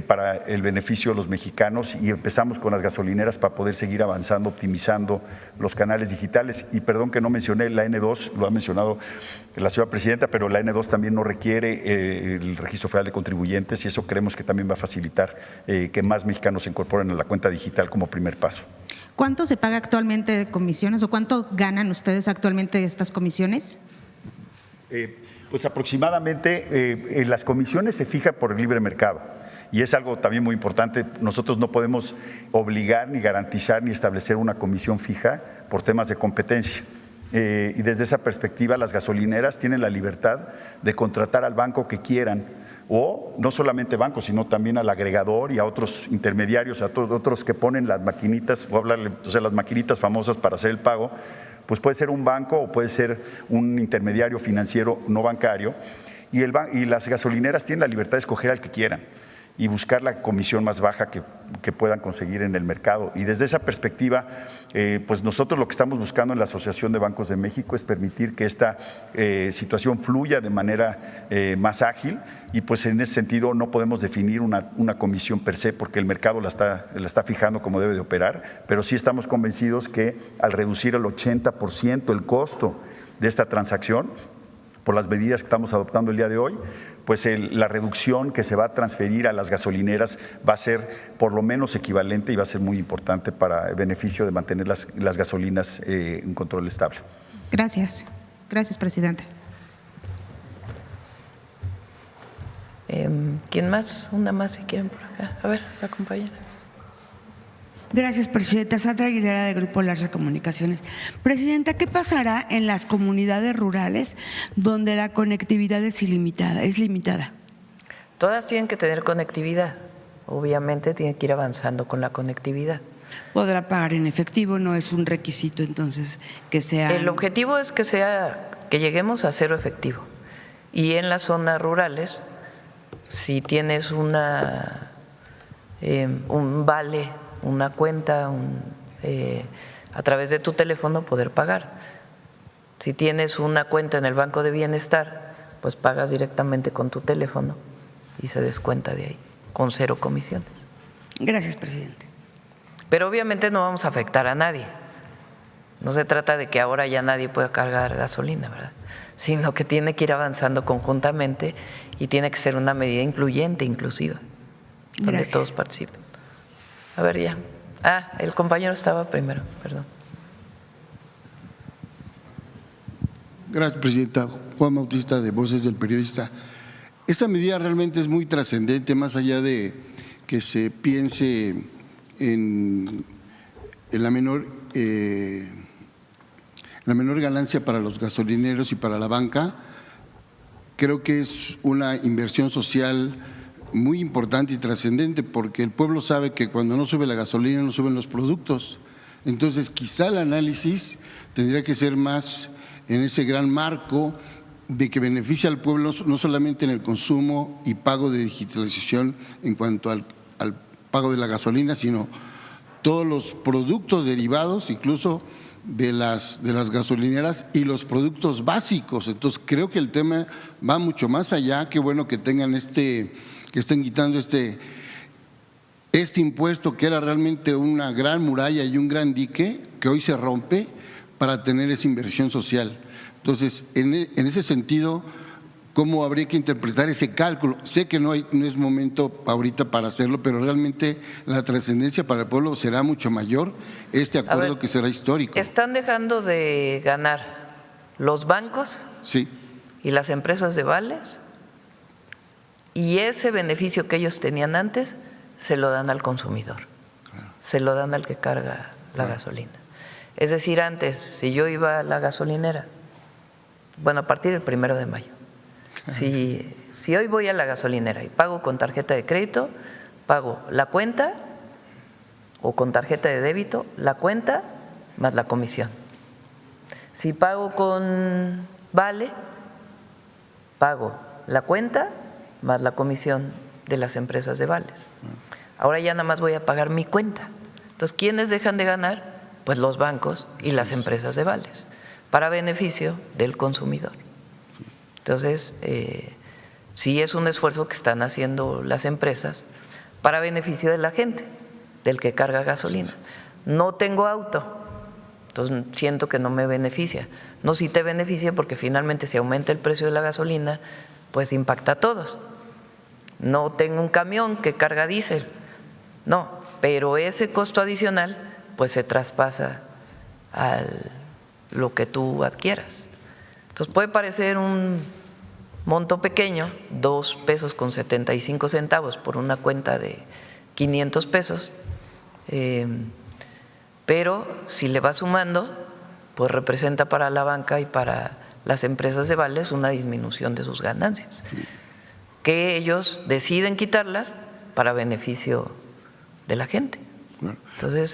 para el beneficio de los mexicanos y empezamos con las gasolineras para poder seguir avanzando, optimizando los canales digitales. Y perdón que no mencioné la N2, lo ha mencionado la señora presidenta, pero la N2 también no requiere el Registro Federal de Contribuyentes y eso creemos que también va a facilitar que más mexicanos se incorporen a la cuenta digital como primer paso. ¿Cuánto se paga actualmente de comisiones o cuánto ganan ustedes actualmente de estas comisiones? Pues aproximadamente las comisiones se fijan por el libre mercado y es algo también muy importante. Nosotros no podemos obligar, ni garantizar, ni establecer una comisión fija por temas de competencia. Y desde esa perspectiva las gasolineras tienen la libertad de contratar al banco que quieran o no solamente bancos, sino también al agregador y a otros intermediarios, a otros que ponen las maquinitas, o hablarle, o sea, las maquinitas famosas para hacer el pago, pues puede ser un banco o puede ser un intermediario financiero no bancario, y las gasolineras tienen la libertad de escoger al que quieran y buscar la comisión más baja que puedan conseguir en el mercado. Y desde esa perspectiva, pues nosotros lo que estamos buscando en la Asociación de Bancos de México es permitir que esta situación fluya de manera más ágil y pues en ese sentido no podemos definir una comisión per se porque el mercado la está fijando como debe de operar, pero sí estamos convencidos que al reducir el 80% el costo de esta transacción, por las medidas que estamos adoptando el día de hoy, pues la reducción que se va a transferir a las gasolineras va a ser por lo menos equivalente y va a ser muy importante para el beneficio de mantener las gasolinas en control estable. Gracias. Gracias, presidente. ¿Quién más? Una más si quieren por acá. A ver, la compañera. Gracias, presidenta. Sandra Aguilera, de Grupo Larsa Comunicaciones. Presidenta, ¿qué pasará en las comunidades rurales donde la conectividad es limitada? Todas tienen que tener conectividad. Obviamente tienen que ir avanzando con la conectividad. ¿Podrá pagar en efectivo? No es un requisito, entonces, que sea… El objetivo es que lleguemos a cero efectivo. Y en las zonas rurales, si tienes un vale, una cuenta, a través de tu teléfono poder pagar. Si tienes una cuenta en el Banco de Bienestar, pues pagas directamente con tu teléfono y se descuenta de ahí, con 0 comisiones. Gracias, presidente. Pero obviamente no vamos a afectar a nadie. No se trata de que ahora ya nadie pueda cargar gasolina, ¿verdad? Sino que tiene que ir avanzando conjuntamente y tiene que ser una medida incluyente, inclusiva, donde Gracias. todos participen. A ver, ya. El compañero estaba primero, perdón. Gracias, presidenta. Juan Bautista, de Voces del Periodista. Esta medida realmente es muy trascendente, más allá de que se piense en la menor ganancia para los gasolineros y para la banca. Creo que es una inversión social muy importante y trascendente, porque el pueblo sabe que cuando no sube la gasolina no suben los productos. Entonces, quizá el análisis tendría que ser más en ese gran marco de que beneficia al pueblo no solamente en el consumo y pago de digitalización en cuanto al pago de la gasolina, sino todos los productos derivados, incluso de las gasolineras y los productos básicos. Entonces, creo que el tema va mucho más allá. Qué bueno que tengan que estén quitando este impuesto, que era realmente una gran muralla y un gran dique que hoy se rompe para tener esa inversión social. Entonces, en ese sentido, ¿cómo habría que interpretar ese cálculo? Sé que no es momento ahorita para hacerlo, pero realmente la trascendencia para el pueblo será mucho mayor, este acuerdo que será histórico. Están dejando de ganar los bancos, sí, y las empresas de vales, y ese beneficio que ellos tenían antes se lo dan al consumidor, se lo dan al que carga la gasolina. Es decir, antes, si yo iba a la gasolinera, bueno, a partir del 1 de mayo, si hoy voy a la gasolinera y pago con tarjeta de crédito, pago la cuenta, o con tarjeta de débito, la cuenta más la comisión. Si pago con vale, pago la cuenta más la comisión de las empresas de vales. Ahora ya nada más voy a pagar mi cuenta. Entonces, ¿quiénes dejan de ganar? Pues los bancos y las empresas de vales, para beneficio del consumidor. Entonces, sí es un esfuerzo que están haciendo las empresas para beneficio de la gente, del que carga gasolina. No tengo auto, entonces siento que no me beneficia. No, sí te beneficia, porque finalmente si aumenta el precio de la gasolina, pues impacta a todos. No tengo un camión que carga diésel, no, pero ese costo adicional pues se traspasa a lo que tú adquieras. Entonces puede parecer un monto pequeño, 2 pesos con 75 centavos por una cuenta de 500 pesos, pero si le va sumando, pues representa para la banca y para las empresas de vales una disminución de sus ganancias, que ellos deciden quitarlas para beneficio de la gente. Entonces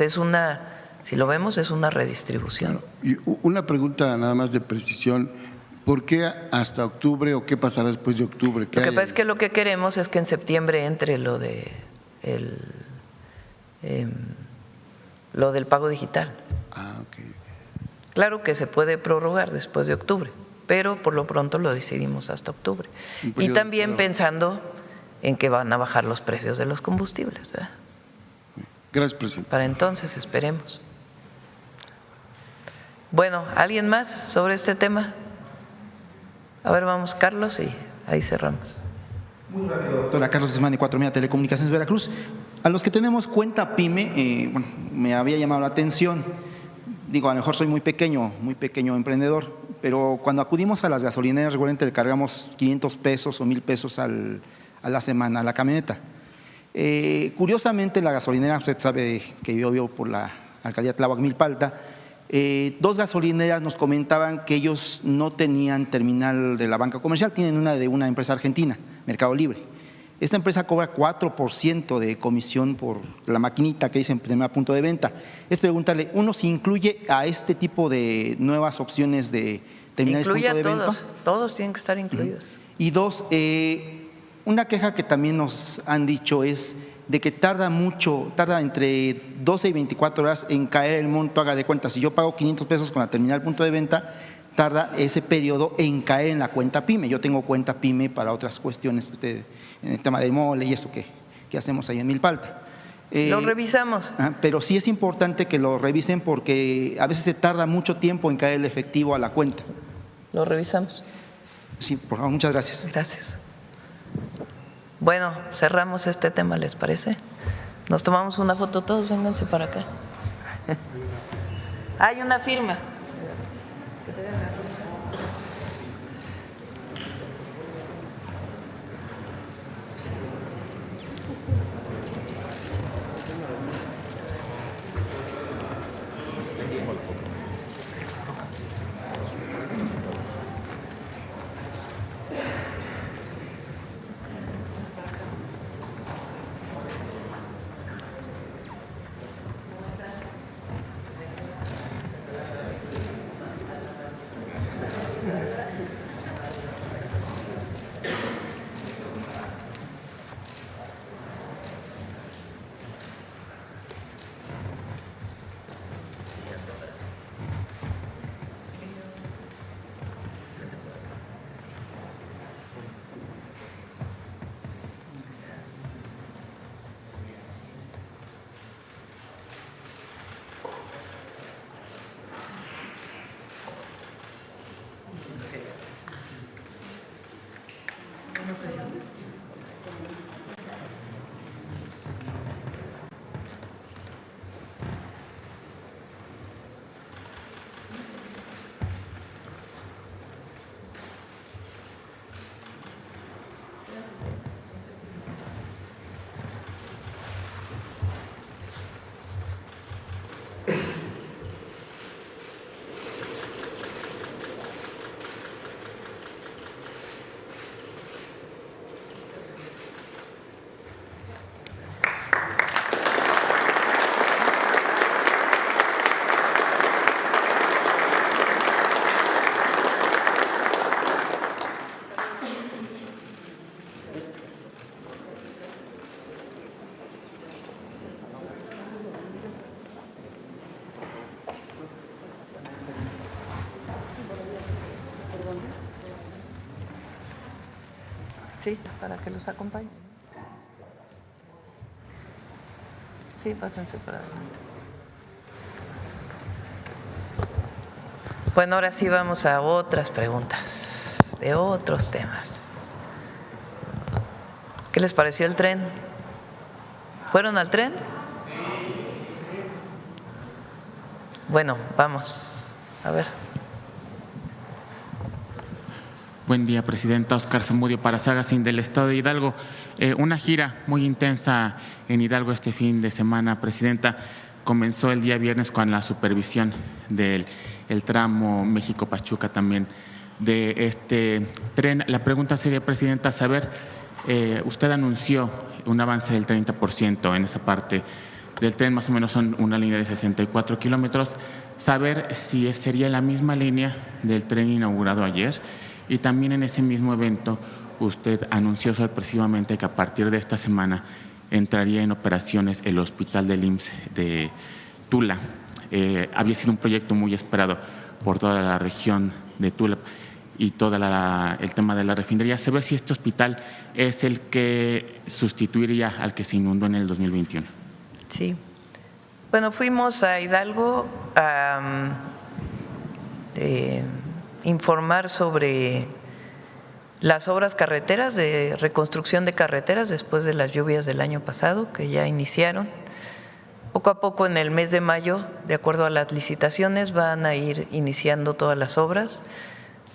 si lo vemos, es una redistribución. Y una pregunta nada más de precisión: ¿por qué hasta octubre o qué pasará después de octubre? Lo que pasa es que lo que queremos es que en septiembre entre lo del pago digital. Okay. Claro que se puede prorrogar después de octubre, pero por lo pronto lo decidimos hasta octubre. Y también pensando en que van a bajar los precios de los combustibles, ¿verdad? Gracias, presidente. Para entonces, esperemos. Bueno, ¿alguien más sobre este tema? A ver, vamos, Carlos, y ahí cerramos. Muy rápido, doctora. Carlos Guzmán, de 4 Media Telecomunicaciones, Veracruz. A los que tenemos cuenta PYME, me había llamado la atención. Digo, a lo mejor soy muy pequeño emprendedor, pero cuando acudimos a las gasolineras, regularmente le cargamos 500 pesos o 1,000 pesos a la semana a la camioneta. Curiosamente, la gasolinera, usted sabe que yo vivo por la alcaldía Tláhuac-Milpalta, 2 gasolineras nos comentaban que ellos no tenían terminal de la banca comercial, tienen una de una empresa argentina, Mercado Libre. Esta empresa cobra 4% de comisión por la maquinita que dice en primer punto de venta. Es preguntarle, ¿uno se incluye a este tipo de nuevas opciones de terminales punto de venta? Incluye a todos, todos tienen que estar incluidos. Y 2, una queja que también nos han dicho es de que tarda entre 12 y 24 horas en caer el monto. Haga de cuenta, si yo pago 500 pesos con la terminal punto de venta, tarda ese periodo en caer en la cuenta PYME. Yo tengo cuenta PYME para otras cuestiones, en el tema del mole y eso que hacemos ahí en Milpalta. Lo revisamos. Pero sí es importante que lo revisen porque a veces se tarda mucho tiempo en caer el efectivo a la cuenta. Lo revisamos. Sí, por favor, muchas gracias. Gracias. Bueno, cerramos este tema, ¿les parece? Nos tomamos una foto todos, vénganse para acá. Hay una firma. Sí, para que los acompañe. Sí, pásense para adelante. Bueno, ahora sí vamos a otras preguntas de otros temas. ¿Qué les pareció el tren? ¿Fueron al tren? Bueno, vamos a ver. Buen día, Presidenta. Oscar Zamudio para Sagacín del Estado de Hidalgo. Una gira muy intensa en Hidalgo este fin de semana, Presidenta. Comenzó el día viernes con la supervisión del tramo México-Pachuca también de este tren. La pregunta sería, Presidenta, saber, usted anunció un avance del 30% en esa parte del tren, más o menos son una línea de 64 kilómetros, saber si sería la misma línea del tren inaugurado ayer. Y también en ese mismo evento usted anunció sorpresivamente que a partir de esta semana entraría en operaciones el hospital del IMSS de Tula. Había sido un proyecto muy esperado por toda la región de Tula y todo el tema de la refinería. Saber si este hospital es el que sustituiría al que se inundó en el 2021. Sí. Bueno, fuimos a Hidalgo a informar sobre las obras carreteras, de reconstrucción de carreteras después de las lluvias del año pasado, que ya iniciaron. Poco a poco en el mes de mayo, de acuerdo a las licitaciones, van a ir iniciando todas las obras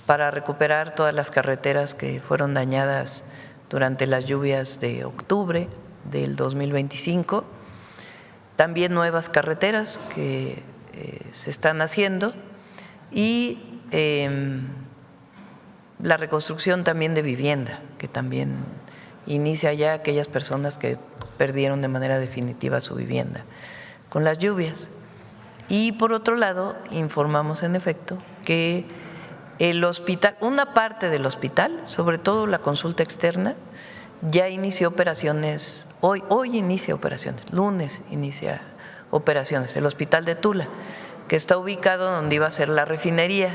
para recuperar todas las carreteras que fueron dañadas durante las lluvias de octubre del 2025. También nuevas carreteras que se están haciendo y la reconstrucción también de vivienda, que también inicia ya aquellas personas que perdieron de manera definitiva su vivienda con las lluvias. Y por otro lado, informamos en efecto que el hospital, una parte del hospital, sobre todo la consulta externa, ya inició operaciones, hoy inicia operaciones, lunes inicia operaciones, el hospital de Tula, que está ubicado donde iba a ser la refinería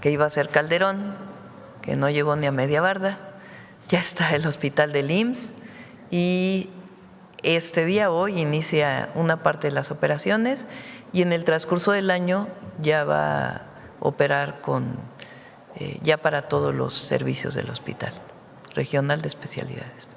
que iba a ser Calderón, que no llegó ni a media barda. Ya está el hospital del IMSS y este día, hoy, inicia una parte de las operaciones y en el transcurso del año ya va a operar ya para todos los servicios del Hospital Regional de Especialidades.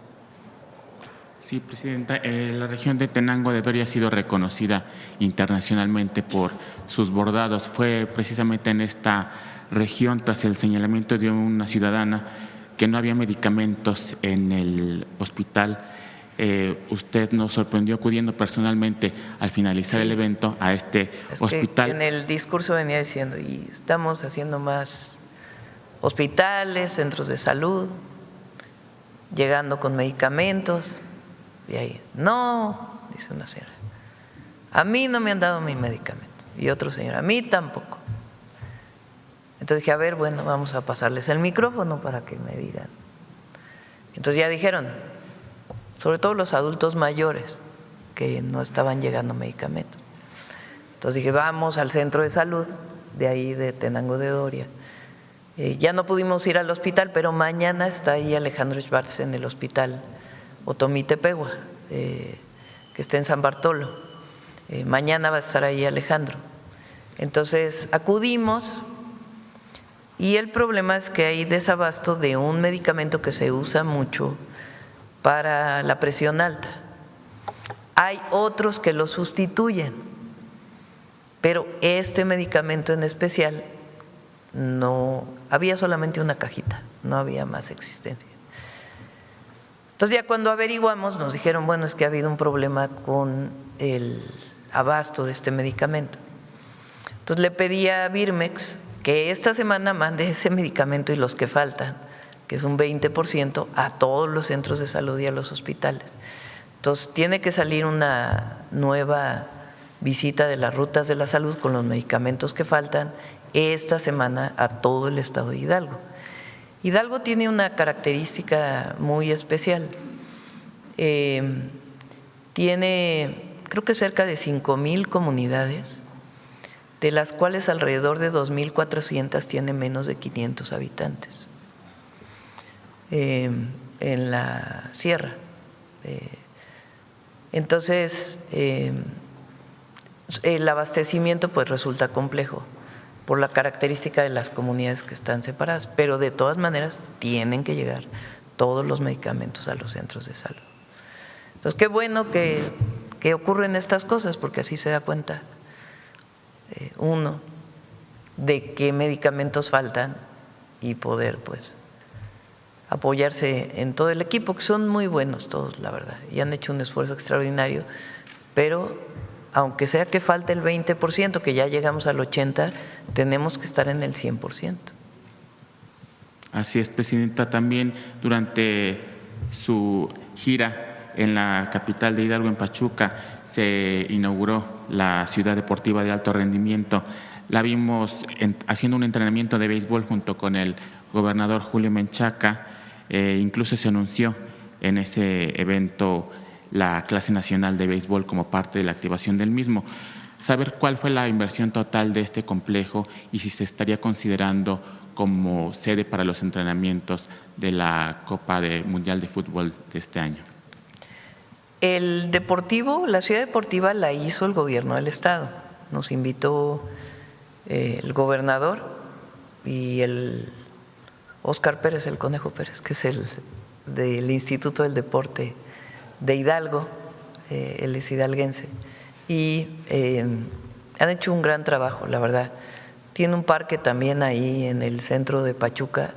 Sí, Presidenta, la región de Tenango de Doria ha sido reconocida internacionalmente por sus bordados. Fue precisamente en esta región, tras el señalamiento de una ciudadana, que no había medicamentos en el hospital. Usted nos sorprendió acudiendo personalmente al finalizar el evento a este hospital. En el discurso venía diciendo, y estamos haciendo más hospitales, centros de salud, llegando con medicamentos. Y ahí, no, dice una señora, a mí no me han dado mi medicamento. Y otro señor, a mí tampoco. Entonces dije, a ver, bueno, vamos a pasarles el micrófono para que me digan. Entonces ya dijeron, sobre todo los adultos mayores, que no estaban llegando medicamentos. Entonces dije, vamos al centro de salud, de ahí de Tenango de Doria. Ya no pudimos ir al hospital, pero mañana está ahí Alejandro Schwartz en el hospital Otomí Tepehua, que está en San Bartolo. Mañana va a estar ahí Alejandro. Entonces acudimos y el problema es que hay desabasto de un medicamento que se usa mucho para la presión alta. Hay otros que lo sustituyen, pero este medicamento en especial no, había solamente una cajita, no había más existencia. Entonces ya cuando averiguamos nos dijeron, bueno, es que ha habido un problema con el abasto de este medicamento. Entonces le pedí a Birmex que esta semana mande ese medicamento y los que faltan, que es un 20%, a todos los centros de salud y a los hospitales. Entonces tiene que salir una nueva visita de las rutas de la salud con los medicamentos que faltan esta semana a todo el estado de Hidalgo. Hidalgo tiene una característica muy especial. Tiene, creo que cerca de 5,000 comunidades, de las cuales alrededor de 2,400 tienen menos de 500 habitantes en la sierra. Entonces, el abastecimiento pues resulta complejo por la característica de las comunidades que están separadas, pero de todas maneras tienen que llegar todos los medicamentos a los centros de salud. Entonces, qué bueno que ocurren estas cosas, porque así se da cuenta uno de qué medicamentos faltan y poder pues apoyarse en todo el equipo, que son muy buenos todos, la verdad, y han hecho un esfuerzo extraordinario, pero aunque sea que falte el 20%, que ya llegamos al 80%, tenemos que estar en el 100%. Así es, Presidenta. También durante su gira en la capital de Hidalgo, en Pachuca, se inauguró la ciudad deportiva de alto rendimiento. La vimos haciendo un entrenamiento de béisbol junto con el gobernador Julio Menchaca. Incluso se anunció en ese evento la clase nacional de béisbol como parte de la activación del mismo. Saber cuál fue la inversión total de este complejo y si se estaría considerando como sede para los entrenamientos de la Copa Mundial de Fútbol de este año. El deportivo, la ciudad deportiva la hizo el gobierno del estado. Nos invitó el gobernador y el Óscar Pérez, el Conejo Pérez, que es el del Instituto del Deporte de Hidalgo, él es hidalguense, y han hecho un gran trabajo, la verdad. Tiene un parque también ahí en el centro de Pachuca,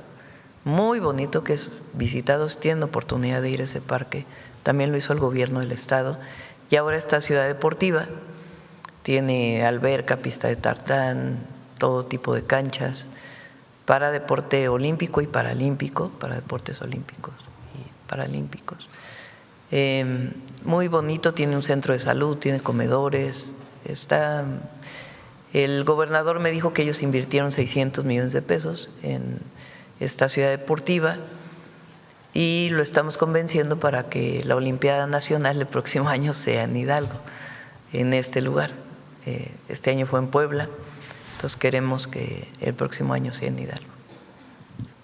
muy bonito, que es visitado, si tienen oportunidad de ir a ese parque, también lo hizo el gobierno del estado. Y ahora esta ciudad deportiva tiene alberca, pista de tartán, todo tipo de canchas para deporte olímpico y paralímpico, para deportes olímpicos y paralímpicos. Muy bonito, tiene un centro de salud, tiene comedores. El gobernador me dijo que ellos invirtieron 600 millones de pesos en esta ciudad deportiva y lo estamos convenciendo para que la Olimpiada Nacional el próximo año sea en Hidalgo, en este lugar. Este año fue en Puebla Entonces queremos que el próximo año sea en Hidalgo.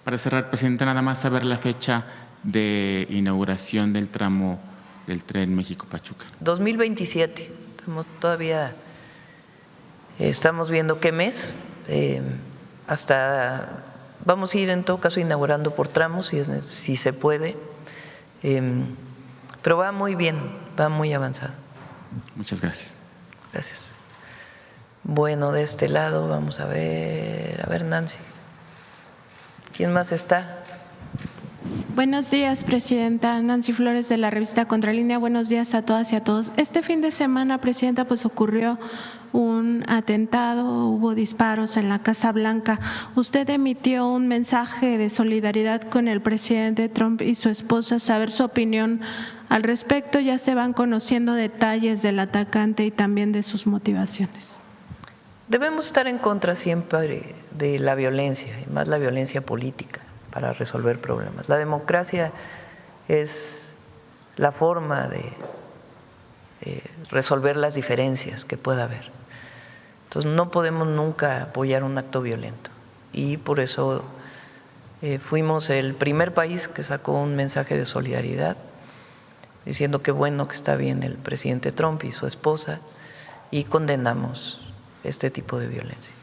Para cerrar, presidente, nada más saber la fecha de inauguración del tramo del tren México-Pachuca. 2027. Todavía estamos viendo qué mes. Vamos a ir en todo caso inaugurando por tramos si se puede. Pero va muy bien, va muy avanzado. Muchas gracias. Gracias. Bueno, de este lado vamos a ver Nancy. ¿Quién más está? Buenos días, presidenta. Nancy Flores de la revista Contralínea. Buenos días a todas y a todos. Este fin de semana, presidenta, pues ocurrió un atentado, hubo disparos en la Casa Blanca. Usted emitió un mensaje de solidaridad con el presidente Trump y su esposa. Saber su opinión al respecto. Ya se van conociendo detalles del atacante y también de sus motivaciones. Debemos estar en contra siempre de la violencia, y más la violencia política, para resolver problemas. La democracia es la forma de resolver las diferencias que pueda haber. Entonces no podemos nunca apoyar un acto violento y por eso fuimos el primer país que sacó un mensaje de solidaridad diciendo que bueno que está bien el presidente Trump y su esposa y condenamos este tipo de violencia.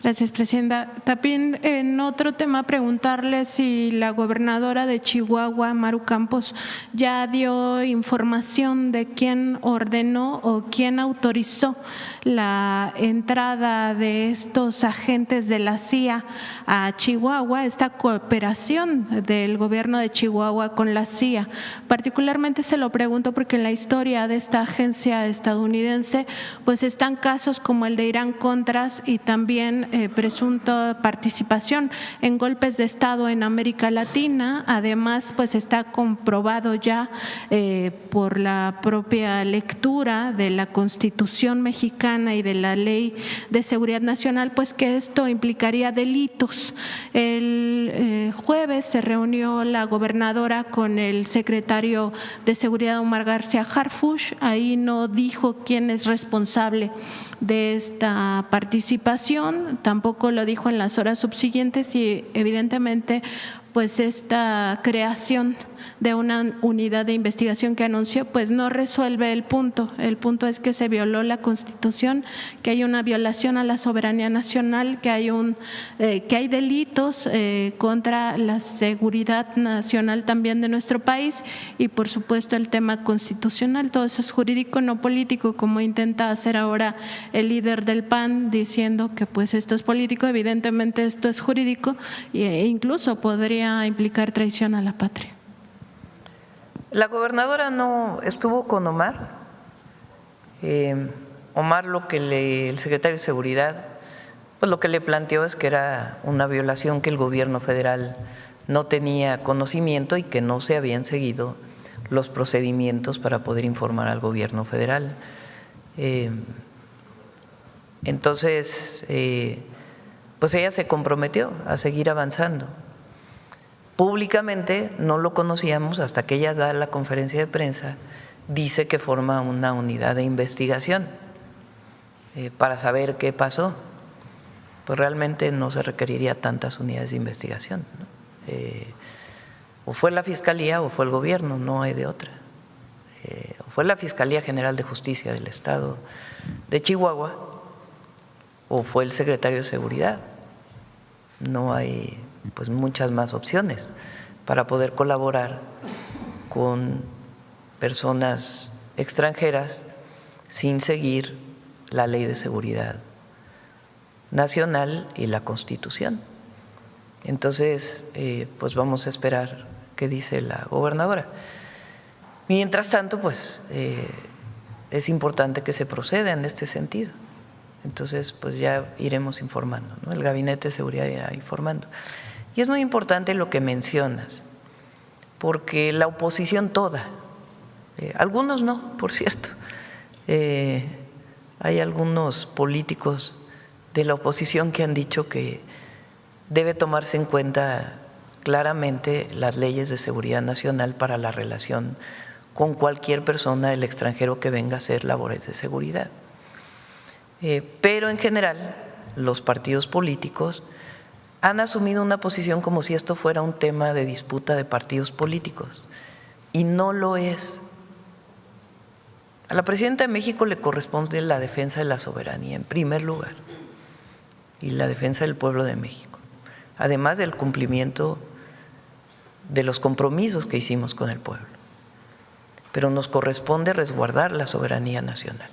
Gracias, presidenta. También en otro tema preguntarle si la gobernadora de Chihuahua, Maru Campos, ya dio información de quién ordenó o quién autorizó la entrada de estos agentes de la CIA a Chihuahua, esta cooperación del gobierno de Chihuahua con la CIA. Particularmente se lo pregunto porque en la historia de esta agencia estadounidense pues están casos como el de Irán Contras y también presunta participación en golpes de Estado en América Latina. Además, pues está comprobado ya por la propia lectura de la Constitución mexicana y de la Ley de Seguridad Nacional, pues que esto implicaría delitos. El jueves se reunió la gobernadora con el secretario de Seguridad, Omar García Harfuch. Ahí no dijo quién es responsable de esta participación, tampoco lo dijo en las horas subsiguientes y evidentemente pues esta creación de una unidad de investigación que anunció pues no resuelve el punto. El punto es que se violó la Constitución, que hay una violación a la soberanía nacional, que hay delitos contra la seguridad nacional también de nuestro país y por supuesto el tema constitucional. Todo eso es jurídico, no político, como intenta hacer ahora el líder del PAN diciendo que pues esto es político. Evidentemente esto es jurídico e incluso podría implicar traición a la patria. La gobernadora no estuvo con Omar. Omar el secretario de Seguridad, pues lo que le planteó es que era una violación, que el gobierno federal no tenía conocimiento y que no se habían seguido los procedimientos para poder informar al gobierno federal. Entonces, pues ella se comprometió a seguir avanzando. Públicamente no lo conocíamos hasta que ella da la conferencia de prensa, dice que forma una unidad de investigación para saber qué pasó. Pues realmente no se requeriría tantas unidades de investigación, ¿no? O fue la Fiscalía o fue el gobierno, no hay de otra. O fue la Fiscalía General de Justicia del Estado de Chihuahua o fue el secretario de Seguridad. No hay pues muchas más opciones para poder colaborar con personas extranjeras sin seguir la Ley de Seguridad Nacional y la Constitución. Entonces, pues vamos a esperar qué dice la gobernadora. Mientras tanto, pues es importante que se proceda en este sentido. Entonces, pues ya iremos informando, ¿no? El Gabinete de Seguridad irá informando. Y es muy importante lo que mencionas, porque la oposición toda, algunos no, por cierto, hay algunos políticos de la oposición que han dicho que debe tomarse en cuenta claramente las leyes de seguridad nacional para la relación con cualquier persona del extranjero que venga a hacer labores de seguridad. Pero en general los partidos políticos han asumido una posición como si esto fuera un tema de disputa de partidos políticos, y no lo es. A la presidenta de México le corresponde la defensa de la soberanía en primer lugar y la defensa del pueblo de México, además del cumplimiento de los compromisos que hicimos con el pueblo. Pero nos corresponde resguardar la soberanía nacional.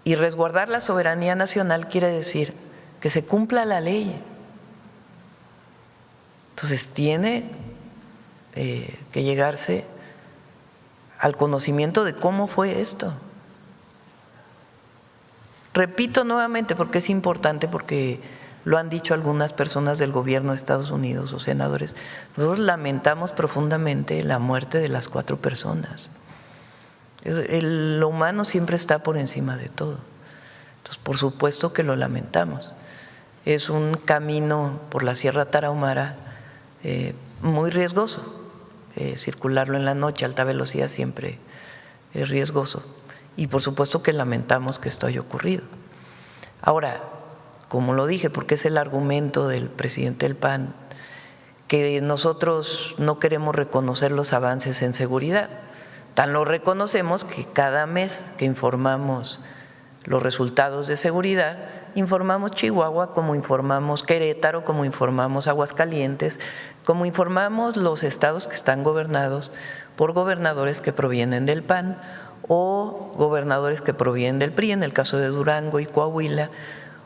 Y resguardar la soberanía nacional quiere decir que se cumpla la ley. Entonces tiene que llegarse al conocimiento de cómo fue esto. Repito nuevamente porque es importante, porque lo han dicho algunas personas del gobierno de Estados Unidos o senadores, nosotros lamentamos profundamente la muerte de las 4 personas. Lo humano siempre está por encima de todo. Entonces, por supuesto que lo lamentamos. Es un camino por la Sierra Tarahumara muy riesgoso. Circularlo en la noche a alta velocidad siempre es riesgoso. Y por supuesto que lamentamos que esto haya ocurrido. Ahora, como lo dije, porque es el argumento del presidente del PAN, que nosotros no queremos reconocer los avances en seguridad. Tan lo reconocemos que cada mes que informamos los resultados de seguridad, informamos Chihuahua, como informamos Querétaro, como informamos Aguascalientes, como informamos los estados que están gobernados por gobernadores que provienen del PAN o gobernadores que provienen del PRI, en el caso de Durango y Coahuila,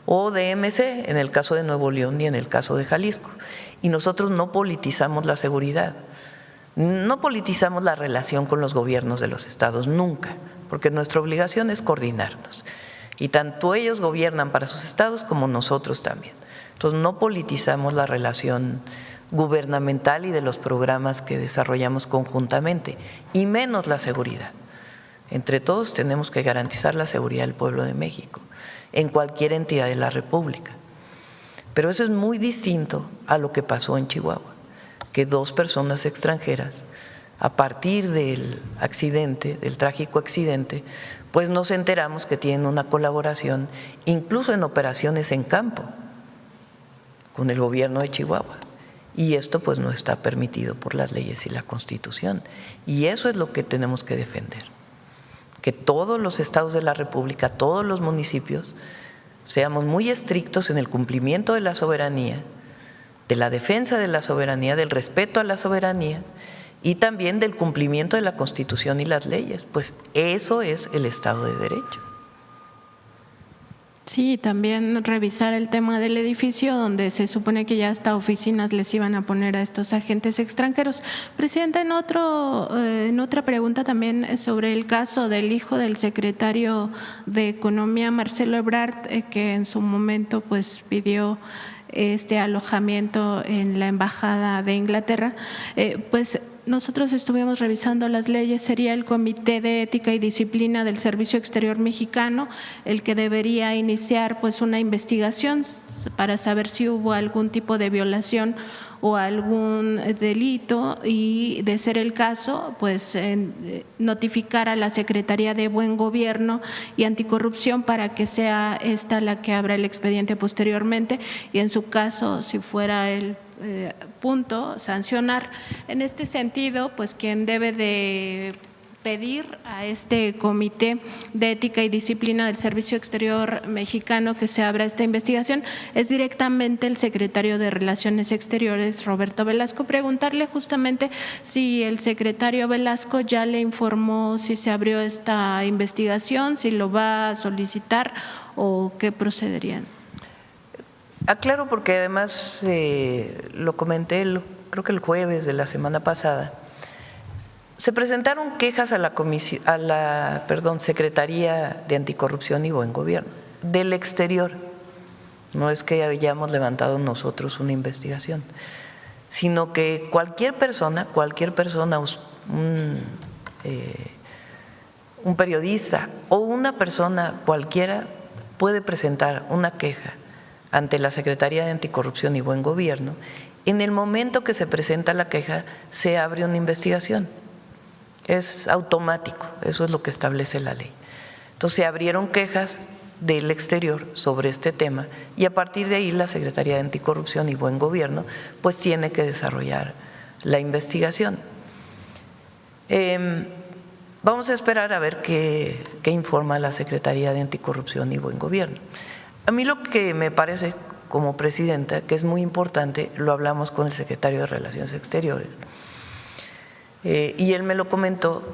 o de MC, en el caso de Nuevo León y en el caso de Jalisco. Y nosotros no politizamos la seguridad. No politizamos la relación con los gobiernos de los estados, nunca, porque nuestra obligación es coordinarnos. Y tanto ellos gobiernan para sus estados como nosotros también. Entonces no politizamos la relación gubernamental y de los programas que desarrollamos conjuntamente, y menos la seguridad. Entre todos tenemos que garantizar la seguridad del pueblo de México, en cualquier entidad de la República. Pero eso es muy distinto a lo que pasó en Chihuahua, que 2 personas extranjeras, a partir del accidente, del trágico accidente, pues nos enteramos que tienen una colaboración, incluso en operaciones en campo, con el gobierno de Chihuahua. Y esto pues no está permitido por las leyes y la Constitución. Y eso es lo que tenemos que defender, que todos los estados de la República, todos los municipios, seamos muy estrictos en el cumplimiento de la soberanía, de la defensa de la soberanía, del respeto a la soberanía y también del cumplimiento de la Constitución y las leyes, pues eso es el Estado de Derecho. Sí, también revisar el tema del edificio donde se supone que ya hasta oficinas les iban a poner a estos agentes extranjeros. Presidenta, en otra pregunta también sobre el caso del hijo del secretario de Economía, Marcelo Ebrard, que en su momento pues pidió este alojamiento en la Embajada de Inglaterra, pues nosotros estuvimos revisando las leyes, sería el Comité de Ética y Disciplina del Servicio Exterior Mexicano el que debería iniciar pues una investigación para saber si hubo algún tipo de violación o algún delito, y de ser el caso pues notificar a la Secretaría de Buen Gobierno y Anticorrupción para que sea esta la que abra el expediente posteriormente, y en su caso, si fuera el punto, sancionar. En este sentido, pues quien debe de pedir a este Comité de Ética y Disciplina del Servicio Exterior Mexicano que se abra esta investigación es directamente el secretario de Relaciones Exteriores, Roberto Velasco. Preguntarle justamente si el secretario Velasco ya le informó si se abrió esta investigación, si lo va a solicitar o qué procederían. Aclaro porque además lo comenté creo que el jueves de la semana pasada. Se presentaron quejas a la Secretaría de Anticorrupción y Buen Gobierno del exterior. No es que hayamos levantado nosotros una investigación, sino que cualquier persona, un periodista o una persona cualquiera puede presentar una queja ante la Secretaría de Anticorrupción y Buen Gobierno. En el momento que se presenta la queja, se abre una investigación. Es automático, eso es lo que establece la ley. Entonces se abrieron quejas del exterior sobre este tema y a partir de ahí la Secretaría de Anticorrupción y Buen Gobierno pues tiene que desarrollar la investigación. Vamos a esperar a ver qué informa la Secretaría de Anticorrupción y Buen Gobierno. A mí lo que me parece como presidenta que es muy importante, lo hablamos con el secretario de Relaciones Exteriores y él me lo comentó,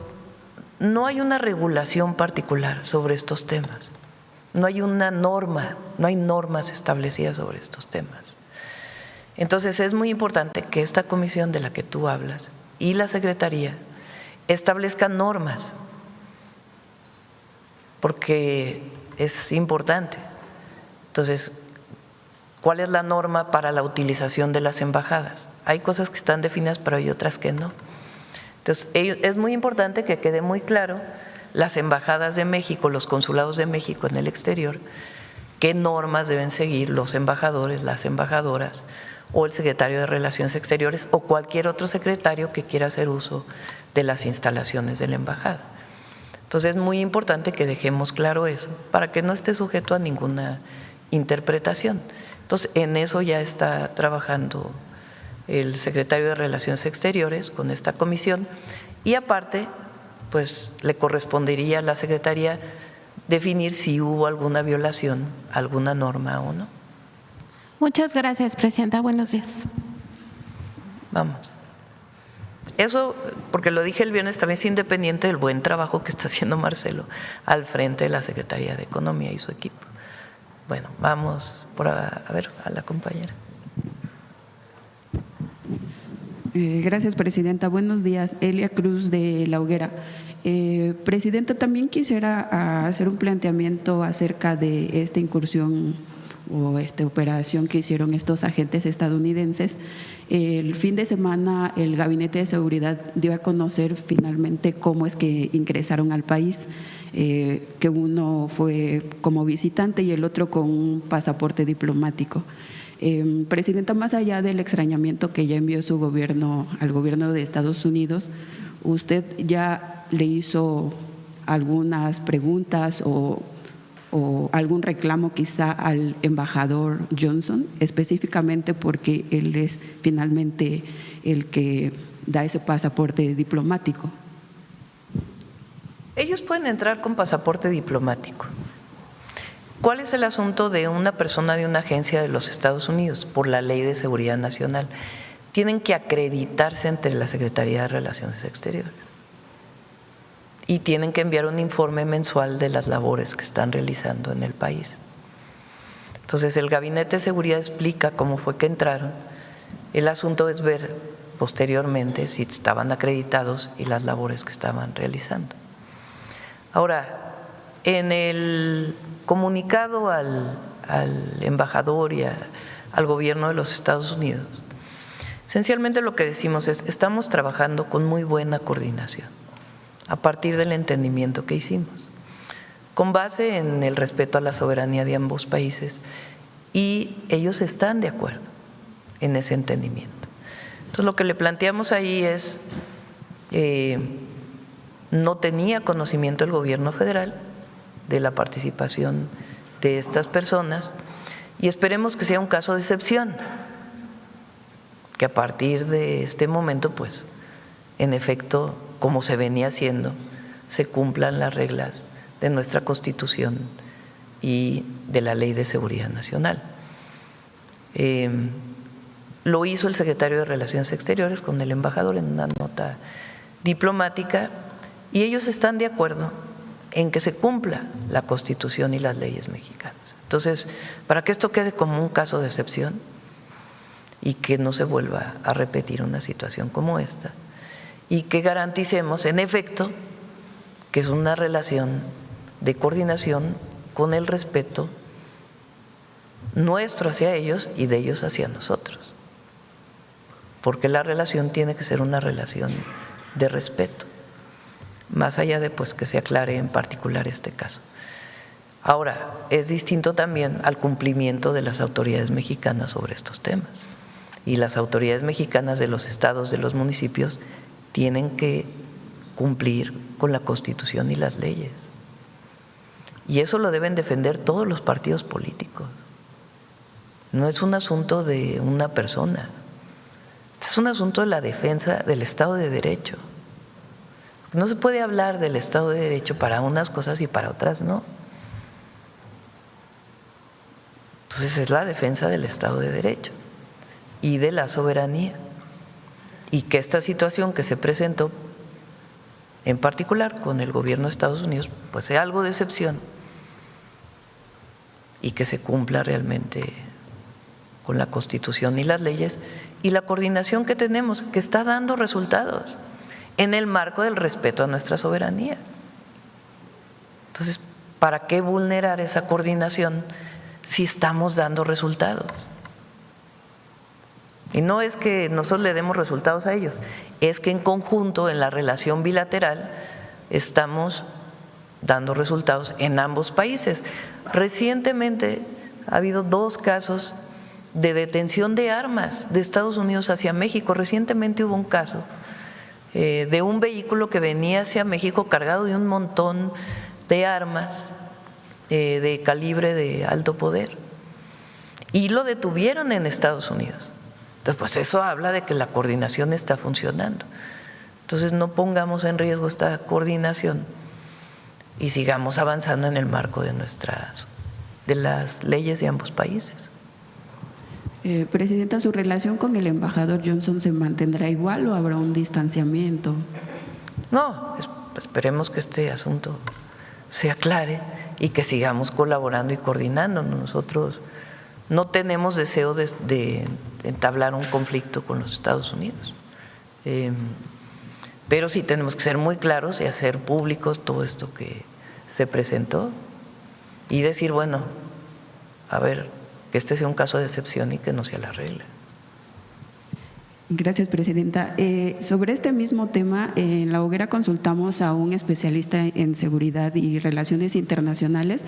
no hay una regulación particular sobre estos temas, no hay una norma, no hay normas establecidas sobre estos temas. Entonces es muy importante que esta comisión de la que tú hablas y la Secretaría establezcan normas, porque es importante. Entonces, ¿cuál es la norma para la utilización de las embajadas? Hay cosas que están definidas, pero hay otras que no. Entonces, es muy importante que quede muy claro las embajadas de México, los consulados de México en el exterior, qué normas deben seguir los embajadores, las embajadoras o el secretario de Relaciones Exteriores o cualquier otro secretario que quiera hacer uso de las instalaciones de la embajada. Entonces es muy importante que dejemos claro eso para que no esté sujeto a ninguna interpretación. Entonces en eso ya está trabajando el secretario de Relaciones Exteriores con esta comisión y aparte pues le correspondería a la Secretaría definir si hubo alguna violación, alguna norma o no. Muchas gracias, Presidenta. Buenos días. Vamos. Eso, porque lo dije el viernes, también es independiente del buen trabajo que está haciendo Marcelo al frente de la Secretaría de Economía y su equipo. Bueno, vamos a ver a la compañera. Gracias, Presidenta. Buenos días. Elia Cruz de La Hoguera. Presidenta, también quisiera hacer un planteamiento acerca de esta incursión o esta operación que hicieron estos agentes estadounidenses. El fin de semana el Gabinete de Seguridad dio a conocer finalmente cómo es que ingresaron al país, que uno fue como visitante y el otro con un pasaporte diplomático. Presidenta, más allá del extrañamiento que ya envió su gobierno al gobierno de Estados Unidos, ¿usted ya le hizo algunas preguntas o algún reclamo quizá al embajador Johnson, específicamente porque él es finalmente el que da ese pasaporte diplomático? Ellos pueden entrar con pasaporte diplomático. ¿Cuál es el asunto de una persona de una agencia de los Estados Unidos? Por la Ley de Seguridad Nacional, tienen que acreditarse ante la Secretaría de Relaciones Exteriores y tienen que enviar un informe mensual de las labores que están realizando en el país. Entonces el Gabinete de Seguridad explica cómo fue que entraron. El asunto es ver posteriormente si estaban acreditados y las labores que estaban realizando. Ahora, en el comunicado al embajador y al gobierno de los Estados Unidos, esencialmente lo que decimos es: estamos trabajando con muy buena coordinación a partir del entendimiento que hicimos, con base en el respeto a la soberanía de ambos países, y ellos están de acuerdo en ese entendimiento. Entonces lo que le planteamos ahí es, no tenía conocimiento el gobierno federal de la participación de estas personas y esperemos que sea un caso de excepción, que a partir de este momento, pues, en efecto, como se venía haciendo, se cumplan las reglas de nuestra Constitución y de la Ley de Seguridad Nacional. Lo hizo el secretario de Relaciones Exteriores con el embajador en una nota diplomática y ellos están de acuerdo en que se cumpla la Constitución y las leyes mexicanas. Entonces, para que esto quede como un caso de excepción y que no se vuelva a repetir una situación como esta, y que garanticemos, en efecto, que es una relación de coordinación con el respeto nuestro hacia ellos y de ellos hacia nosotros, porque la relación tiene que ser una relación de respeto, más allá de pues que se aclare en particular este caso. Ahora, es distinto también al cumplimiento de las autoridades mexicanas sobre estos temas, y las autoridades mexicanas de los estados, de los municipios, tienen que cumplir con la Constitución y las leyes. Y eso lo deben defender todos los partidos políticos. No es un asunto de una persona. Este es un asunto de la defensa del Estado de Derecho. No se puede hablar del Estado de Derecho para unas cosas y para otras no. Entonces es la defensa del Estado de Derecho y de la soberanía. Y que esta situación que se presentó, en particular con el gobierno de Estados Unidos, pues sea algo de excepción y que se cumpla realmente con la Constitución y las leyes y la coordinación que tenemos, que está dando resultados en el marco del respeto a nuestra soberanía. Entonces, ¿para qué vulnerar esa coordinación si estamos dando resultados? Y no es que nosotros le demos resultados a ellos, es que en conjunto, en la relación bilateral, estamos dando resultados en ambos países. Recientemente ha habido 2 casos de detención de armas de Estados Unidos hacia México. Recientemente hubo un caso de un vehículo que venía hacia México cargado de un montón de armas de calibre de alto poder y lo detuvieron en Estados Unidos. Entonces, pues eso habla de que la coordinación está funcionando. Entonces, no pongamos en riesgo esta coordinación y sigamos avanzando en el marco de las leyes de ambos países. Presidenta, ¿su relación con el embajador Johnson se mantendrá igual o habrá un distanciamiento? No, esperemos que este asunto se aclare y que sigamos colaborando y coordinando. Nosotros no tenemos deseo de entablar un conflicto con los Estados Unidos, pero sí tenemos que ser muy claros y hacer público todo esto que se presentó y decir, bueno, a ver, que este sea un caso de excepción y que no sea la regla. Gracias, Presidenta. Sobre este mismo tema, en La Hoguera consultamos a un especialista en seguridad y relaciones internacionales,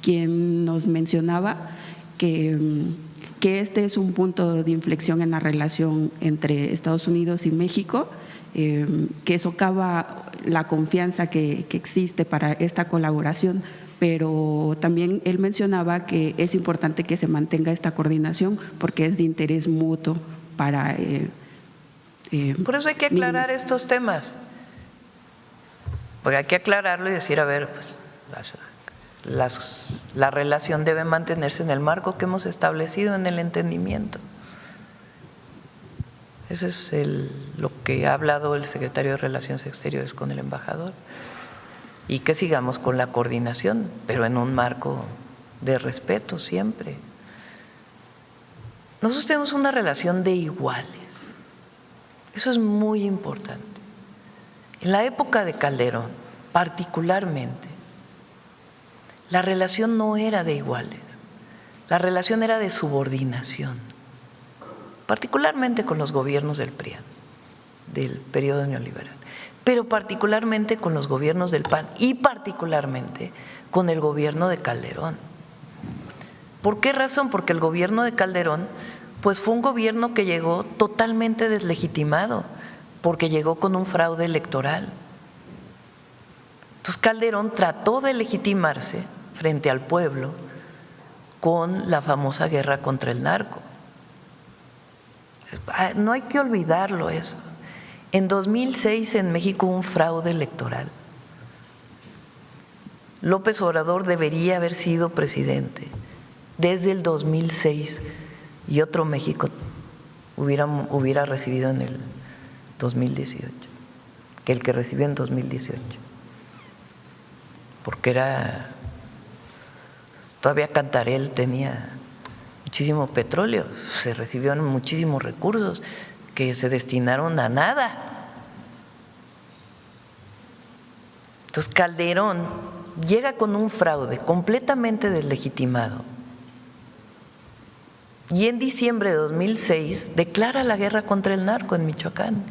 quien nos mencionaba que este es un punto de inflexión en la relación entre Estados Unidos y México, que socava la confianza que existe para esta colaboración, pero también él mencionaba que es importante que se mantenga esta coordinación porque es de interés mutuo para… Por eso hay que aclarar estos temas, porque hay que aclararlo y decir, a ver, pues la relación debe mantenerse en el marco que hemos establecido en el entendimiento. Ese es lo que ha hablado el secretario de Relaciones Exteriores con el embajador, y que sigamos con la coordinación, pero en un marco de respeto siempre. Nosotros tenemos una relación de iguales, eso es muy importante. En la época de Calderón, particularmente, la relación no era de iguales, la relación era de subordinación, particularmente con los gobiernos del PRIAN, del periodo neoliberal, pero particularmente con los gobiernos del PAN y particularmente con el gobierno de Calderón. ¿Por qué razón? Porque el gobierno de Calderón pues fue un gobierno que llegó totalmente deslegitimado, porque llegó con un fraude electoral. Entonces Calderón trató de legitimarse frente al pueblo con la famosa guerra contra el narco. No hay que olvidarlo eso. En 2006 en México hubo un fraude electoral. López Obrador debería haber sido presidente desde el 2006 y otro México hubiera recibido en el 2018 que el que recibió en 2018, porque todavía Cantarell tenía muchísimo petróleo, se recibieron muchísimos recursos que se destinaron a nada. Entonces Calderón llega con un fraude completamente deslegitimado y en diciembre de 2006 declara la guerra contra el narco en Michoacán.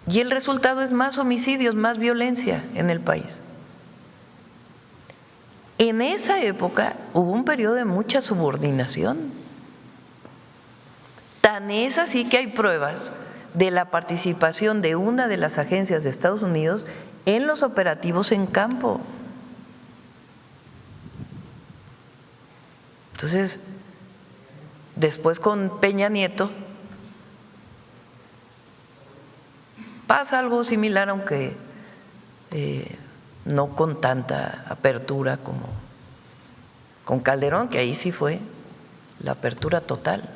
Y el resultado es más homicidios, más violencia en el país. En esa época hubo un periodo de mucha subordinación. Tan es así que hay pruebas de la participación de una de las agencias de Estados Unidos en los operativos en campo Entonces, después con Peña Nieto pasa algo similar, aunque no con tanta apertura como con Calderón, que ahí sí fue la apertura total.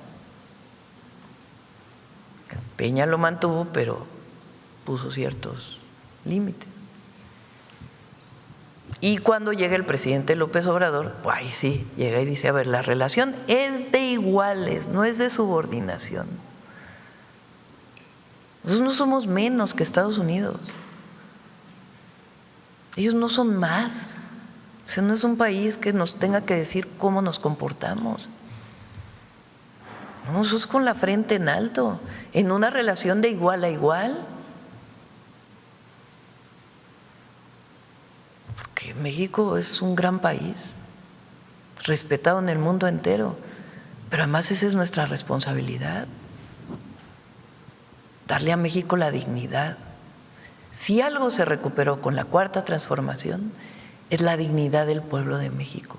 Peña lo mantuvo, pero puso ciertos límites. Y cuando llega el presidente López Obrador, pues ahí sí, llega y dice, a ver, la relación es de iguales, no es de subordinación. Nosotros no somos menos que Estados Unidos. Ellos no son más. O sea, no es un país que nos tenga que decir cómo nos comportamos. No, nosotros con la frente en alto, en una relación de igual a igual. Porque México es un gran país, respetado en el mundo entero, pero además esa es nuestra responsabilidad, darle a México la dignidad. Si algo se recuperó con la Cuarta Transformación, es la dignidad del pueblo de México.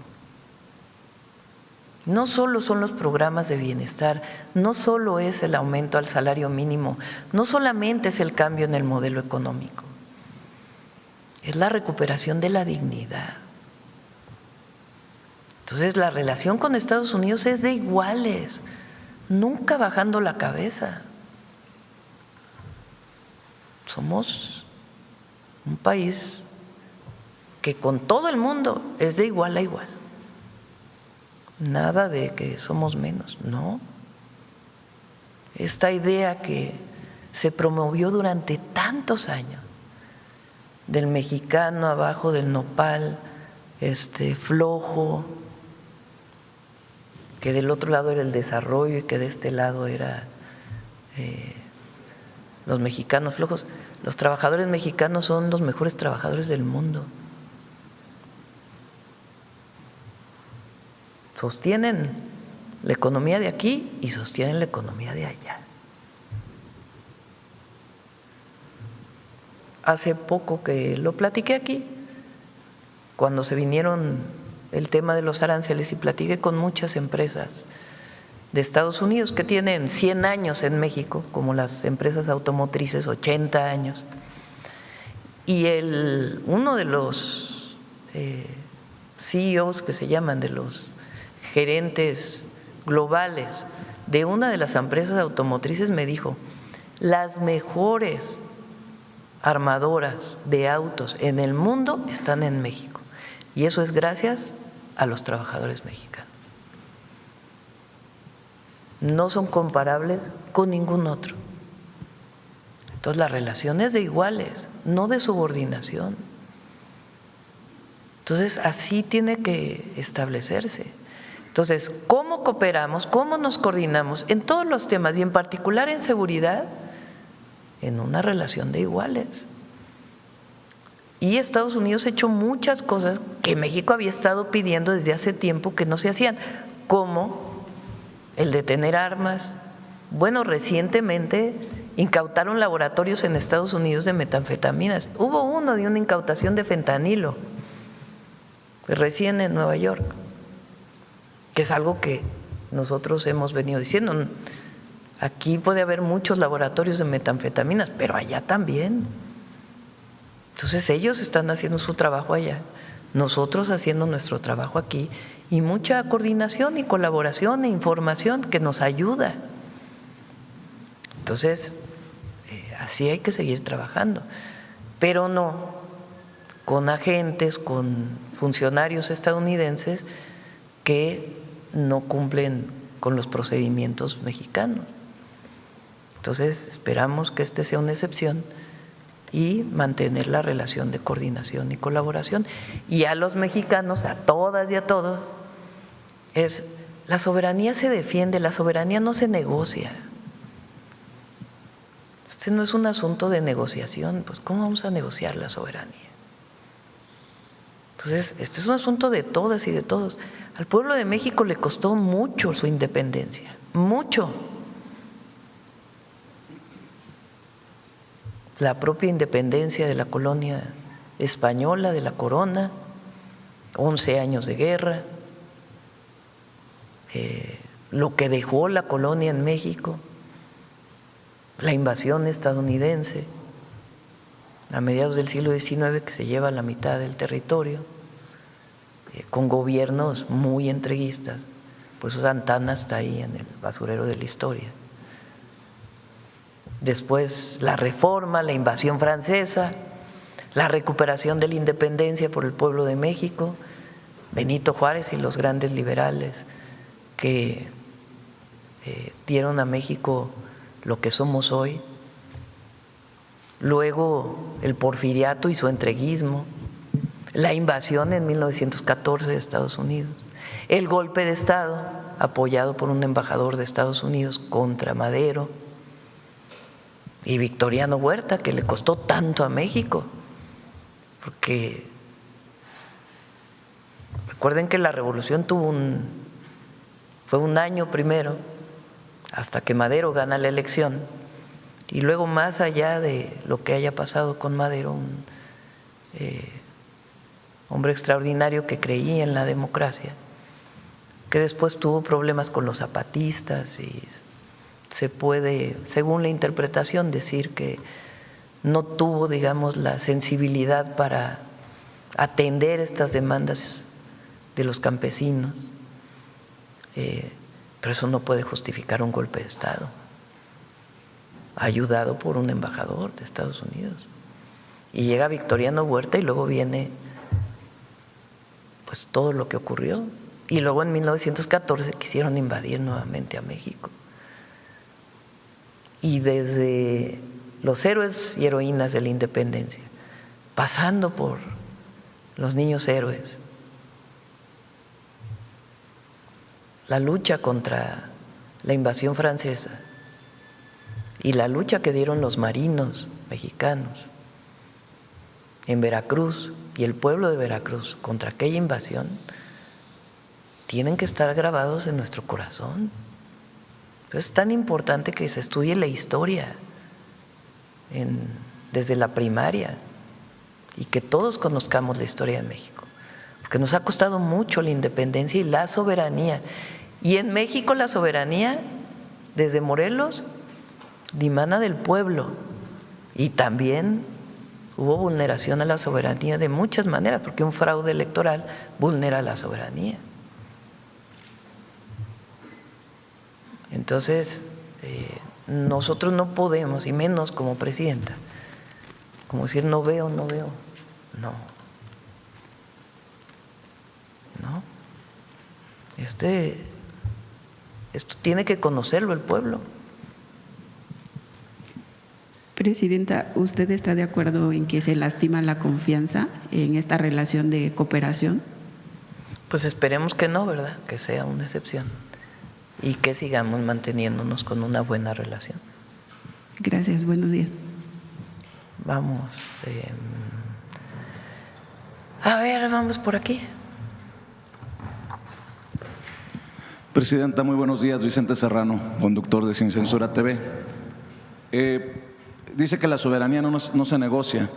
No solo son los programas de bienestar, no solo es el aumento al salario mínimo, no solamente es el cambio en el modelo económico, es la recuperación de la dignidad. Entonces, la relación con Estados Unidos es de iguales, nunca bajando la cabeza. Somos un país que con todo el mundo es de igual a igual. Nada de que somos menos, no. Esta idea que se promovió durante tantos años, del mexicano abajo del nopal, flojo, que del otro lado era el desarrollo y que de este lado era los mexicanos flojos. Los trabajadores mexicanos son los mejores trabajadores del mundo. Sostienen la economía de aquí y sostienen la economía de allá. Hace poco que lo platiqué aquí, cuando se vinieron el tema de los aranceles, y platiqué con muchas empresas de Estados Unidos que tienen 100 años en México, como las empresas automotrices, 80 años. Y uno de los CEOs, que se llaman, de los gerentes globales de una de las empresas automotrices, me dijo: las mejores armadoras de autos en el mundo están en México, y eso es gracias a los trabajadores mexicanos. No son comparables con ningún otro. Entonces, la relación es de iguales, no de subordinación. Entonces, así tiene que establecerse. Entonces, ¿cómo cooperamos? ¿Cómo nos coordinamos en todos los temas y en particular en seguridad? En una relación de iguales. Y Estados Unidos ha hecho muchas cosas que México había estado pidiendo desde hace tiempo que no se hacían, como el detener armas. Bueno, recientemente incautaron laboratorios en Estados Unidos de metanfetaminas. Hubo uno de una incautación de fentanilo, recién en Nueva York, que es algo que nosotros hemos venido diciendo. Aquí puede haber muchos laboratorios de metanfetaminas, pero allá también. Entonces ellos están haciendo su trabajo allá, nosotros haciendo nuestro trabajo aquí, y mucha coordinación y colaboración e información que nos ayuda. Entonces, así hay que seguir trabajando, pero no con agentes, con funcionarios estadounidenses que no cumplen con los procedimientos mexicanos. Entonces, esperamos que este sea una excepción y mantener la relación de coordinación y colaboración. Y a los mexicanos, a todas y a todos, la soberanía se defiende, la soberanía no se negocia. Este no es un asunto de negociación, pues ¿cómo vamos a negociar la soberanía? Entonces, este es un asunto de todas y de todos. Al pueblo de México le costó mucho su independencia, mucho. La propia independencia de la colonia española, de la corona, 11 años de guerra. lo que dejó la colonia en México, la invasión estadounidense a mediados del siglo XIX, que se lleva la mitad del territorio, con gobiernos muy entreguistas. Pues Santana está ahí en el basurero de la historia. Después la Reforma, la invasión francesa, la recuperación de la independencia por el pueblo de México, Benito Juárez y los grandes liberales que dieron a México lo que somos hoy. Luego el porfiriato y su entreguismo, la invasión en 1914 de Estados Unidos, el golpe de Estado apoyado por un embajador de Estados Unidos contra Madero, y Victoriano Huerta, que le costó tanto a México, porque recuerden que la revolución fue un año primero, hasta que Madero gana la elección, y luego, más allá de lo que haya pasado con Madero, un hombre extraordinario que creía en la democracia, que después tuvo problemas con los zapatistas, y se puede, según la interpretación, decir que no tuvo, digamos, la sensibilidad para atender estas demandas de los campesinos, pero eso no puede justificar un golpe de Estado ayudado por un embajador de Estados Unidos. Y llega Victoriano Huerta y luego viene pues todo lo que ocurrió. Y luego en 1914 quisieron invadir nuevamente a México. Y desde los héroes y heroínas de la independencia, pasando por los niños héroes, la lucha contra la invasión francesa y la lucha que dieron los marinos mexicanos en Veracruz y el pueblo de Veracruz contra aquella invasión, tienen que estar grabados en nuestro corazón. Es tan importante que se estudie la historia desde la primaria y que todos conozcamos la historia de México, porque nos ha costado mucho la independencia y la soberanía. Y en México la soberanía, desde Morelos, dimana del pueblo, y también hubo vulneración a la soberanía de muchas maneras, porque un fraude electoral vulnera la soberanía. Entonces, nosotros no podemos, y menos como presidenta, como decir no veo, no. Esto tiene que conocerlo el pueblo. Presidenta, ¿usted está de acuerdo en que se lastima la confianza en esta relación de cooperación? Pues esperemos que no, ¿verdad? Que sea una excepción y que sigamos manteniéndonos con una buena relación. Gracias, buenos días. Vamos, a ver, vamos por aquí. Presidenta, muy buenos días. Vicente Serrano, conductor de Sin Censura TV. Dice que la soberanía no se negocia,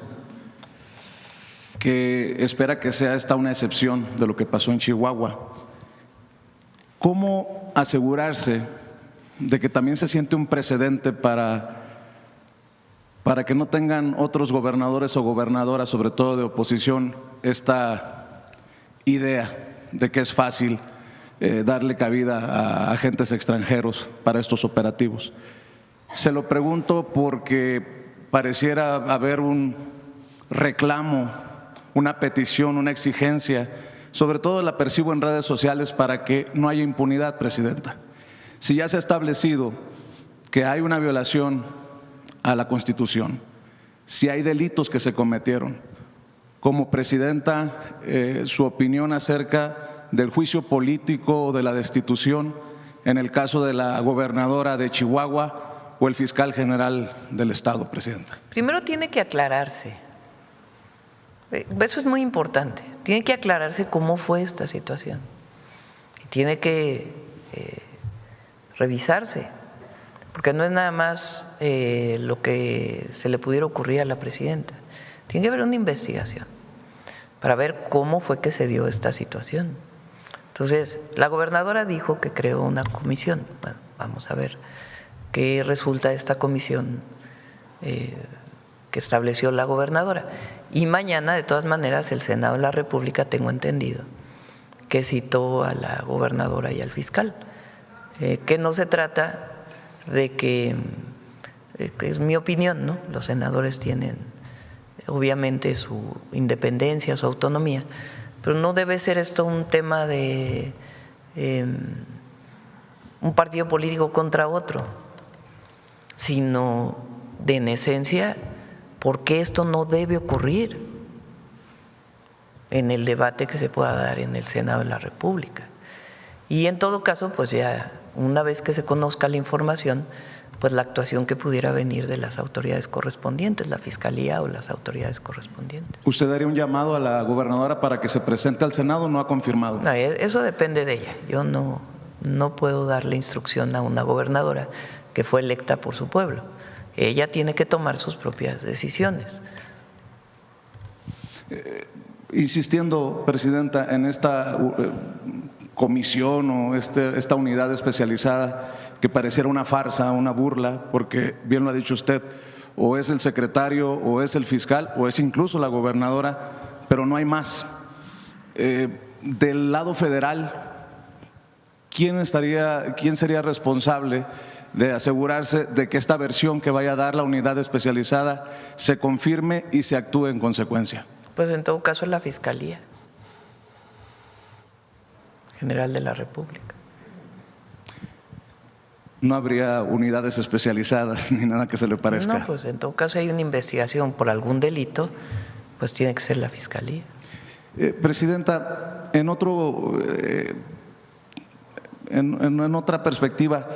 que espera que sea esta una excepción de lo que pasó en Chihuahua. ¿Cómo asegurarse de que también se siente un precedente para que no tengan otros gobernadores o gobernadoras, sobre todo de oposición, esta idea de que es fácil darle cabida a agentes extranjeros para estos operativos? Se lo pregunto porque pareciera haber un reclamo, una petición, una exigencia, sobre todo la percibo en redes sociales, para que no haya impunidad, Presidenta. Si ya se ha establecido que hay una violación a la Constitución, si hay delitos que se cometieron, como Presidenta, su opinión acerca del juicio político o de la destitución en el caso de la gobernadora de Chihuahua o el fiscal general del Estado, Presidenta. Primero tiene que aclararse, eso es muy importante, tiene que aclararse cómo fue esta situación, tiene que revisarse, porque no es nada más lo que se le pudiera ocurrir a la presidenta, tiene que haber una investigación para ver cómo fue que se dio esta situación. Entonces, la gobernadora dijo que creó una comisión. Bueno, vamos a ver qué resulta de esta comisión que estableció la gobernadora. Y mañana, de todas maneras, el Senado de la República, tengo entendido, que citó a la gobernadora y al fiscal, que no se trata de que es mi opinión, ¿no? Los senadores tienen obviamente su independencia, su autonomía, pero no debe ser esto un tema de un partido político contra otro, sino de, en esencia, por qué esto no debe ocurrir en el debate que se pueda dar en el Senado de la República. Y en todo caso, pues ya una vez que se conozca la información, pues la actuación que pudiera venir de las autoridades correspondientes, la Fiscalía o las autoridades correspondientes. ¿Usted haría un llamado a la gobernadora para que se presente al Senado o no ha confirmado? No, eso depende de ella. Yo no puedo darle instrucción a una gobernadora que fue electa por su pueblo. Ella tiene que tomar sus propias decisiones. Insistiendo, Presidenta, en esta comisión o esta unidad especializada que pareciera una farsa, una burla, porque bien lo ha dicho usted, o es el secretario, o es el fiscal, o es incluso la gobernadora, pero no hay más. Del lado federal, ¿quién sería responsable de asegurarse de que esta versión que vaya a dar la unidad especializada se confirme y se actúe en consecuencia? Pues en todo caso es la Fiscalía General de la República. ¿No habría unidades especializadas ni nada que se le parezca? No, pues en todo caso hay una investigación por algún delito, pues tiene que ser la Fiscalía. Presidenta, en otra perspectiva,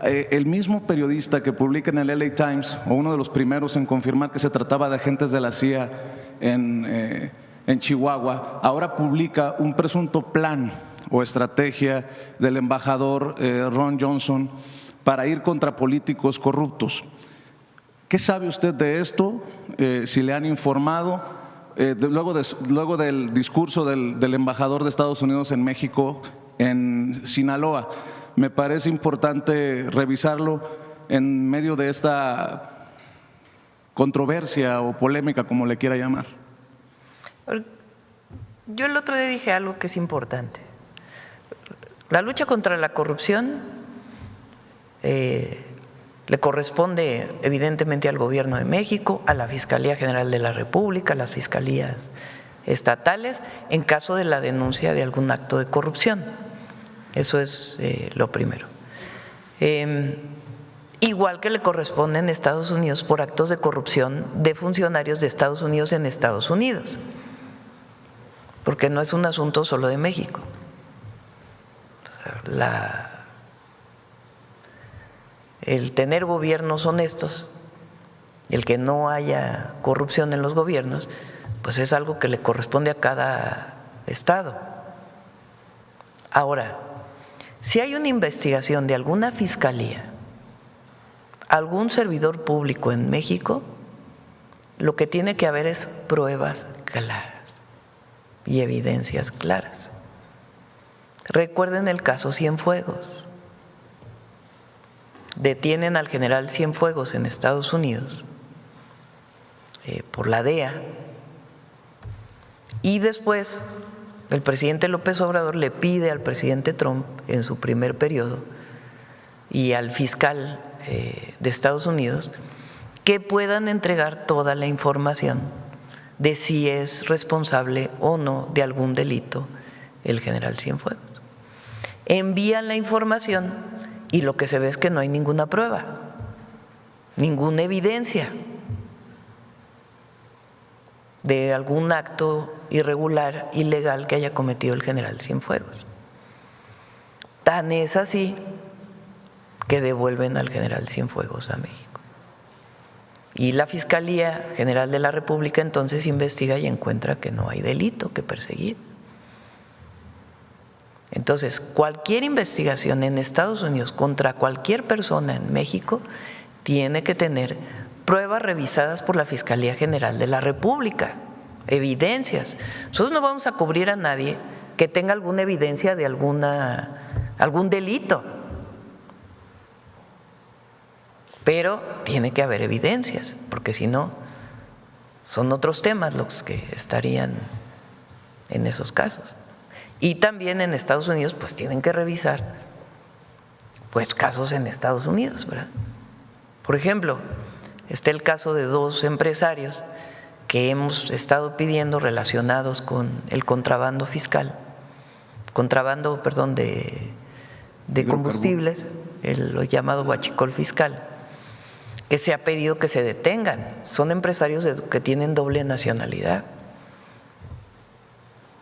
el mismo periodista que publica en el LA Times, o uno de los primeros en confirmar que se trataba de agentes de la CIA en Chihuahua, ahora publica un presunto plan o estrategia del embajador Ron Johnson para ir contra políticos corruptos. ¿Qué sabe usted de esto? Si le han informado, luego del discurso del embajador de Estados Unidos en México, en Sinaloa, me parece importante revisarlo en medio de esta controversia o polémica, como le quiera llamar. Yo el otro día dije algo que es importante. La lucha contra la corrupción le corresponde evidentemente al Gobierno de México, a la Fiscalía General de la República, a las fiscalías estatales, en caso de la denuncia de algún acto de corrupción. Eso es lo primero. Igual que le corresponde en Estados Unidos por actos de corrupción de funcionarios de Estados Unidos en Estados Unidos, porque no es un asunto solo de México. El tener gobiernos honestos, el que no haya corrupción en los gobiernos, pues es algo que le corresponde a cada estado. Ahora, si hay una investigación de alguna fiscalía, algún servidor público en México, lo que tiene que haber es pruebas claras y evidencias claras. Recuerden el caso Cienfuegos. Detienen al general Cienfuegos en Estados Unidos por la DEA y después el presidente López Obrador le pide al presidente Trump en su primer periodo y al fiscal de Estados Unidos que puedan entregar toda la información de si es responsable o no de algún delito el general Cienfuegos. Envían la información y lo que se ve es que no hay ninguna prueba, ninguna evidencia de algún acto irregular, ilegal que haya cometido el general Cienfuegos. Tan es así que devuelven al general Cienfuegos a México. Y la Fiscalía General de la República entonces investiga y encuentra que no hay delito que perseguir. Entonces, cualquier investigación en Estados Unidos contra cualquier persona en México tiene que tener pruebas revisadas por la Fiscalía General de la República, evidencias. Nosotros no vamos a cubrir a nadie que que tenga alguna evidencia de algún delito. Pero tiene que haber evidencias, porque si no, son otros temas los que estarían en esos casos. Y también en Estados Unidos, pues tienen que revisar pues casos en Estados Unidos, ¿verdad? Por ejemplo, está el caso de 2 empresarios que hemos estado pidiendo relacionados con el contrabando fiscal, de combustibles, lo llamado huachicol fiscal, que se ha pedido que se detengan. Son empresarios que tienen doble nacionalidad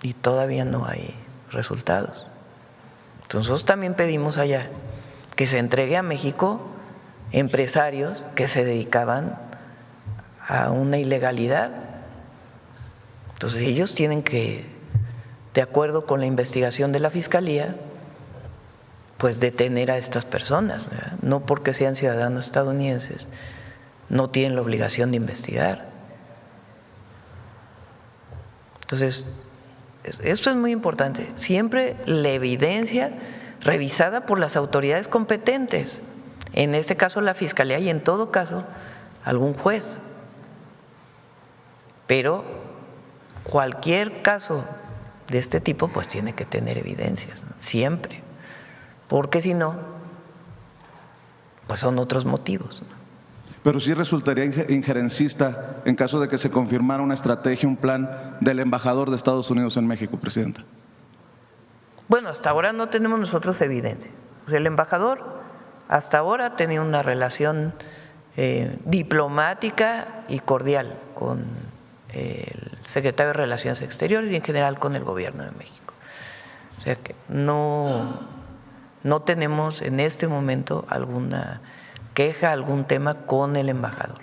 y todavía no hay resultados. Entonces nosotros también pedimos allá que se entregue a México empresarios que se dedicaban a una ilegalidad. Entonces ellos tienen que, de acuerdo con la investigación de la Fiscalía, pues detener a estas personas, ¿verdad? No porque sean ciudadanos estadounidenses, no tienen la obligación de investigar. Entonces, esto es muy importante. Siempre la evidencia revisada por las autoridades competentes, en este caso la Fiscalía y en todo caso algún juez. Pero cualquier caso de este tipo pues tiene que tener evidencias, ¿no? Siempre. Porque si no, pues son otros motivos, ¿no? Pero sí resultaría injerencista en caso de que se confirmara una estrategia, un plan del embajador de Estados Unidos en México, presidenta. Bueno, hasta ahora no tenemos nosotros evidencia. O sea, el embajador hasta ahora ha tenido una relación diplomática y cordial con el secretario de Relaciones Exteriores y en general con el gobierno de México. O sea que no tenemos en este momento alguna queja, algún tema con el embajador.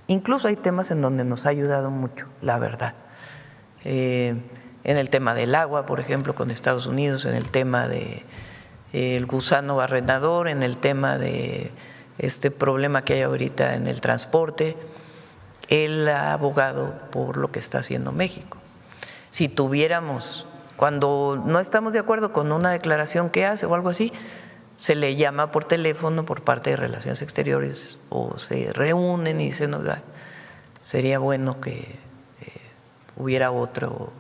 Incluso hay temas en donde nos ha ayudado mucho, la verdad. En el tema del agua, por ejemplo, con Estados Unidos, en el tema del gusano barrenador, en el tema de este problema que hay ahorita en el transporte. Él ha abogado por lo que está haciendo México. Si tuviéramos, cuando no estamos de acuerdo con una declaración que hace o algo así, se le llama por teléfono por parte de Relaciones Exteriores o se reúnen y dicen, oiga, sería bueno que hubiera otro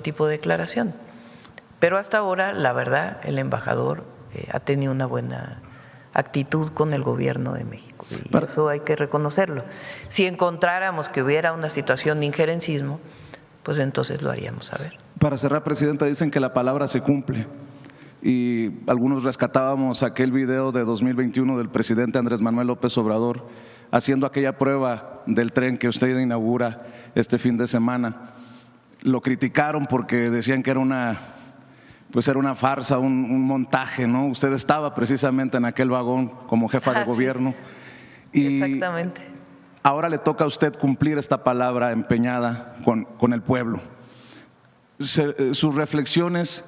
tipo de declaración. Pero hasta ahora, la verdad, el embajador ha tenido una buena actitud con el gobierno de México y eso hay que reconocerlo. Si encontráramos que hubiera una situación de injerencismo, pues entonces lo haríamos saber. Para cerrar, presidenta, dicen que la palabra se cumple y algunos rescatábamos aquel video de 2021 del presidente Andrés Manuel López Obrador haciendo aquella prueba del tren que usted inaugura este fin de semana. Lo criticaron porque decían que era una farsa, un montaje, ¿no? Usted estaba precisamente en aquel vagón como jefa de gobierno. Y exactamente. Ahora le toca a usted cumplir esta palabra empeñada con el pueblo. Sus reflexiones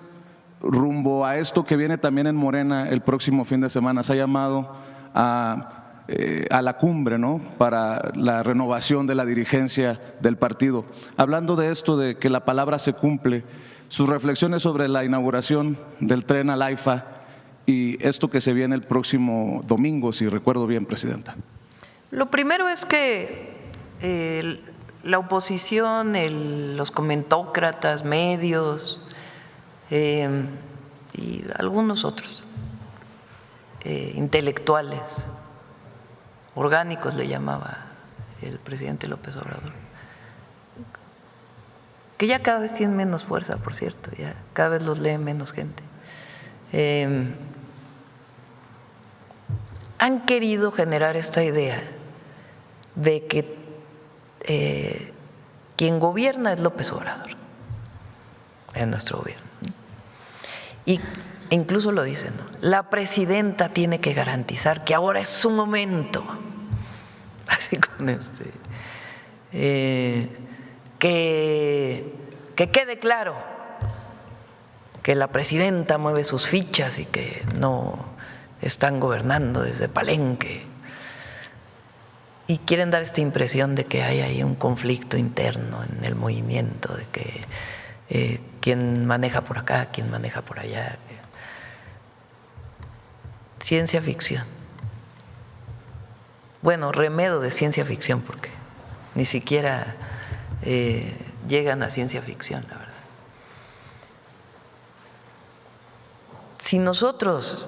rumbo a esto que viene también en Morena el próximo fin de semana. Se ha llamado a la cumbre, ¿no?, para la renovación de la dirigencia del partido. Hablando de esto, de que la palabra se cumple, sus reflexiones sobre la inauguración del tren al AIFA y esto que se viene el próximo domingo, si recuerdo bien, presidenta. Lo primero es que la oposición, los comentócratas, medios y algunos otros intelectuales orgánicos, le llamaba el presidente López Obrador, que ya cada vez tienen menos fuerza, por cierto, ya cada vez los lee menos gente, han querido generar esta idea de que quien gobierna es López Obrador en nuestro gobierno. Y incluso lo dicen, ¿no?, la presidenta tiene que garantizar que ahora es su momento, así con que quede claro que la presidenta mueve sus fichas y que no están gobernando desde Palenque. Y quieren dar esta impresión de que hay ahí un conflicto interno en el movimiento, de que quién maneja por acá, quién maneja por allá. Ciencia ficción. Bueno, remedo de ciencia ficción, porque ni siquiera llegan a ciencia ficción, la verdad. Si nosotros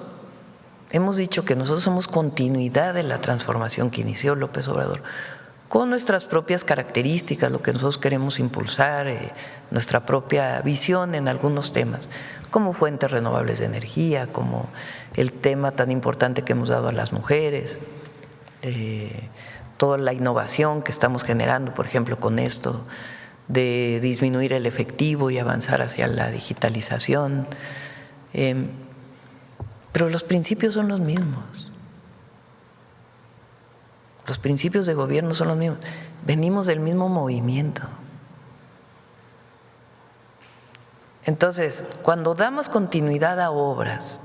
hemos dicho que nosotros somos continuidad de la transformación que inició López Obrador, con nuestras propias características, lo que nosotros queremos impulsar, nuestra propia visión en algunos temas, como fuentes renovables de energía, como el tema tan importante que hemos dado a las mujeres, toda la innovación que estamos generando, por ejemplo, con esto de disminuir el efectivo y avanzar hacia la digitalización. Pero los principios son los mismos. Los principios de gobierno son los mismos. Venimos del mismo movimiento. Entonces, cuando damos continuidad a obras,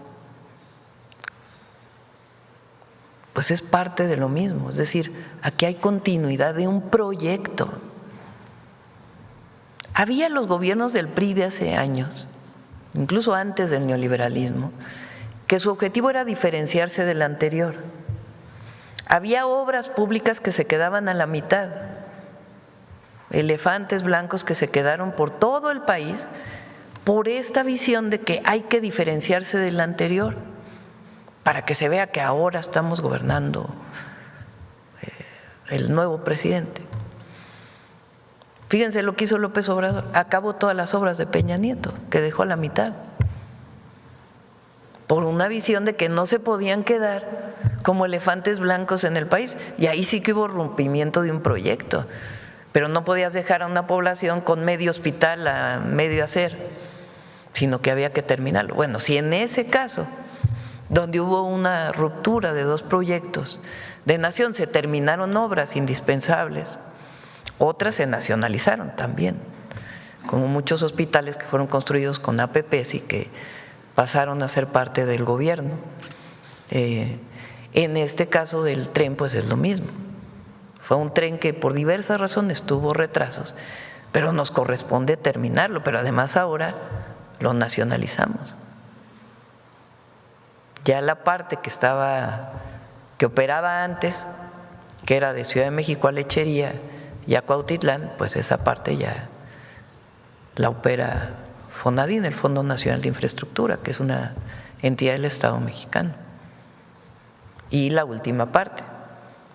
pues es parte de lo mismo. Es decir, aquí hay continuidad de un proyecto. Había los gobiernos del PRI de hace años, incluso antes del neoliberalismo, que su objetivo era diferenciarse del anterior. Había obras públicas que se quedaban a la mitad, elefantes blancos que se quedaron por todo el país por esta visión de que hay que diferenciarse del anterior para que se vea que ahora estamos gobernando el nuevo presidente. Fíjense lo que hizo López Obrador, acabó todas las obras de Peña Nieto, que dejó a la mitad, por una visión de que no se podían quedar como elefantes blancos en el país, y ahí sí que hubo rompimiento de un proyecto, pero no podías dejar a una población con medio hospital a medio hacer, sino que había que terminarlo. Bueno, si en ese caso, donde hubo una ruptura de dos proyectos de nación, se terminaron obras indispensables, otras se nacionalizaron también, como muchos hospitales que fueron construidos con APPs y que pasaron a ser parte del gobierno. En este caso del tren, pues es lo mismo. Fue un tren que por diversas razones tuvo retrasos, pero nos corresponde terminarlo, pero además ahora lo nacionalizamos. Ya la parte que operaba antes, que era de Ciudad de México a Lechería y a Cuautitlán, pues esa parte ya la opera FONADIN, el Fondo Nacional de Infraestructura, que es una entidad del Estado mexicano. Y la última parte,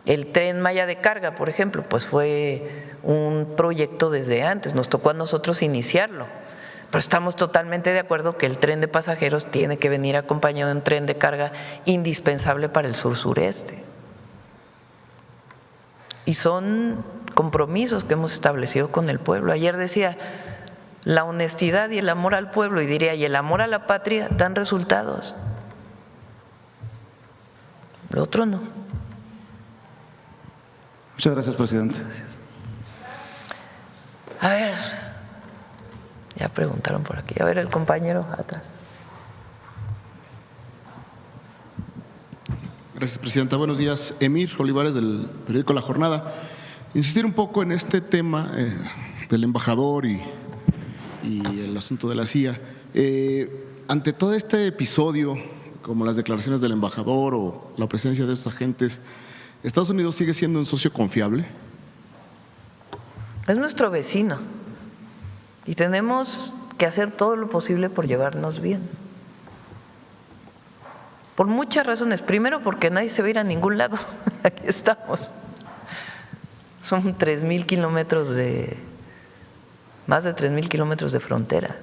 el Tren Maya de Carga, por ejemplo, pues fue un proyecto desde antes, nos tocó a nosotros iniciarlo, pero estamos totalmente de acuerdo que el tren de pasajeros tiene que venir acompañado de un tren de carga indispensable para el sur-sureste. Y son compromisos que hemos establecido con el pueblo. Ayer decía, la honestidad y el amor al pueblo, y diría, y el amor a la patria dan resultados. Lo otro no. Muchas gracias, presidente. Gracias. A ver, ya preguntaron por aquí. A ver, el compañero atrás. Gracias, presidenta. Buenos días. Emir Olivares, del periódico La Jornada. Insistir un poco en este tema del embajador y el asunto de la CIA. Ante todo este episodio, como las declaraciones del embajador o la presencia de estos agentes, ¿Estados Unidos sigue siendo un socio confiable? Es nuestro vecino y tenemos que hacer todo lo posible por llevarnos bien. Por muchas razones. Primero, porque nadie se va a ir a ningún lado. Aquí estamos. Son 3,000 kilómetros más de 3,000 kilómetros de frontera.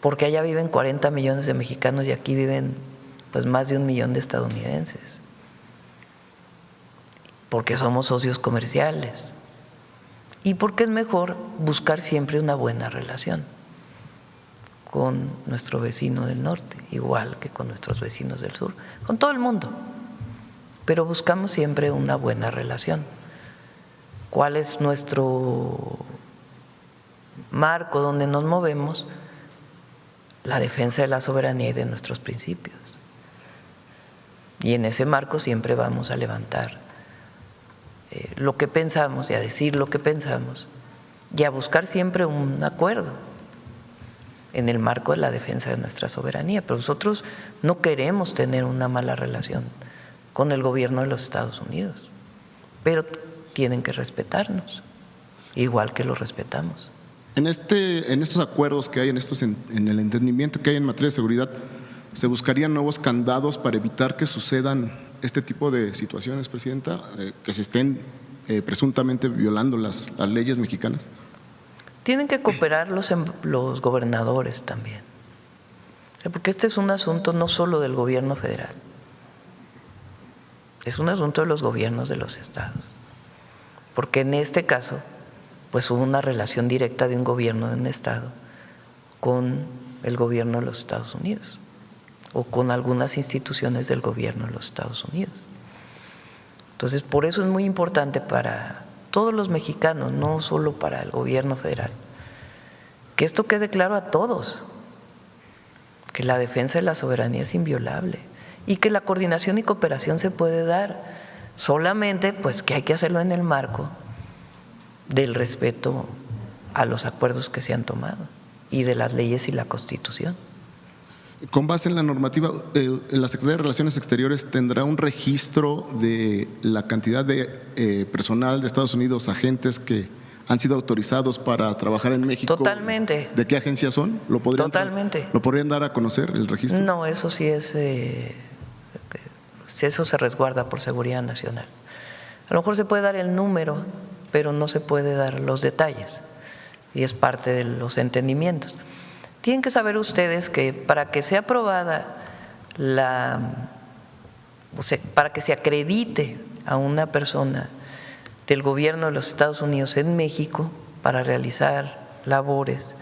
Porque allá viven 40 millones de mexicanos y aquí viven pues más de 1 millón de estadounidenses. Porque somos socios comerciales. Y porque es mejor buscar siempre una buena relación con nuestro vecino del norte, igual que con nuestros vecinos del sur, con todo el mundo. Pero buscamos siempre una buena relación. ¿Cuál es nuestro marco donde nos movemos? La defensa de la soberanía y de nuestros principios. Y en ese marco siempre vamos a levantar lo que pensamos y a decir lo que pensamos y a buscar siempre un acuerdo en el marco de la defensa de nuestra soberanía. Pero nosotros no queremos tener una mala relación con el gobierno de los Estados Unidos, pero tienen que respetarnos, igual que los respetamos. En estos acuerdos que hay, en el entendimiento que hay en materia de seguridad, ¿se buscarían nuevos candados para evitar que sucedan este tipo de situaciones, Presidenta, que se estén presuntamente violando las leyes mexicanas? Tienen que cooperar los gobernadores también, porque este es un asunto no solo del gobierno federal, es un asunto de los gobiernos de los estados, porque en este caso pues hubo una relación directa de un gobierno de un estado con el gobierno de los Estados Unidos o con algunas instituciones del gobierno de los Estados Unidos. Entonces, por eso es muy importante para todos los mexicanos, no solo para el gobierno federal, que esto quede claro a todos, que la defensa de la soberanía es inviolable y que la coordinación y cooperación se puede dar, solamente pues que hay que hacerlo en el marco del respeto a los acuerdos que se han tomado y de las leyes y la Constitución. Con base en la normativa, la Secretaría de Relaciones Exteriores tendrá un registro de la cantidad de personal de Estados Unidos, agentes que han sido autorizados para trabajar en México. Totalmente. ¿De qué agencias son? Totalmente. ¿Lo podrían dar a conocer el registro? No, eso sí es, eso se resguarda por seguridad nacional. A lo mejor se puede dar el número, pero no se puede dar los detalles y es parte de los entendimientos. Tienen que saber ustedes que para que sea aprobada para que se acredite a una persona del gobierno de los Estados Unidos en México para realizar labores,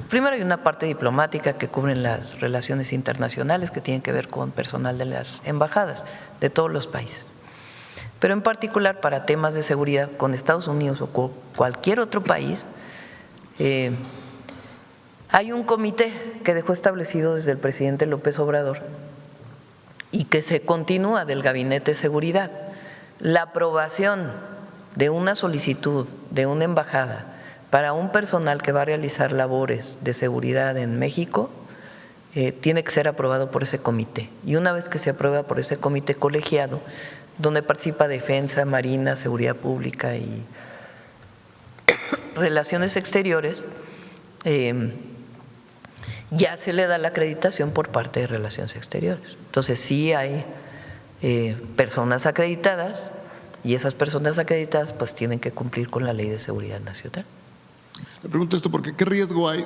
primero hay una parte diplomática que cubren las relaciones internacionales que tienen que ver con personal de las embajadas de todos los países. Pero en particular para temas de seguridad con Estados Unidos o con cualquier otro país, hay un comité que dejó establecido desde el presidente López Obrador y que se continúa del Gabinete de Seguridad. La aprobación de una solicitud de una embajada para un personal que va a realizar labores de seguridad en México tiene que ser aprobado por ese comité. Y una vez que se aprueba por ese comité colegiado, donde participa Defensa, Marina, Seguridad Pública y Relaciones Exteriores, ya se le da la acreditación por parte de Relaciones Exteriores. Entonces sí hay personas acreditadas y esas personas acreditadas pues tienen que cumplir con la Ley de Seguridad Nacional. Le pregunto esto porque ¿qué riesgo hay?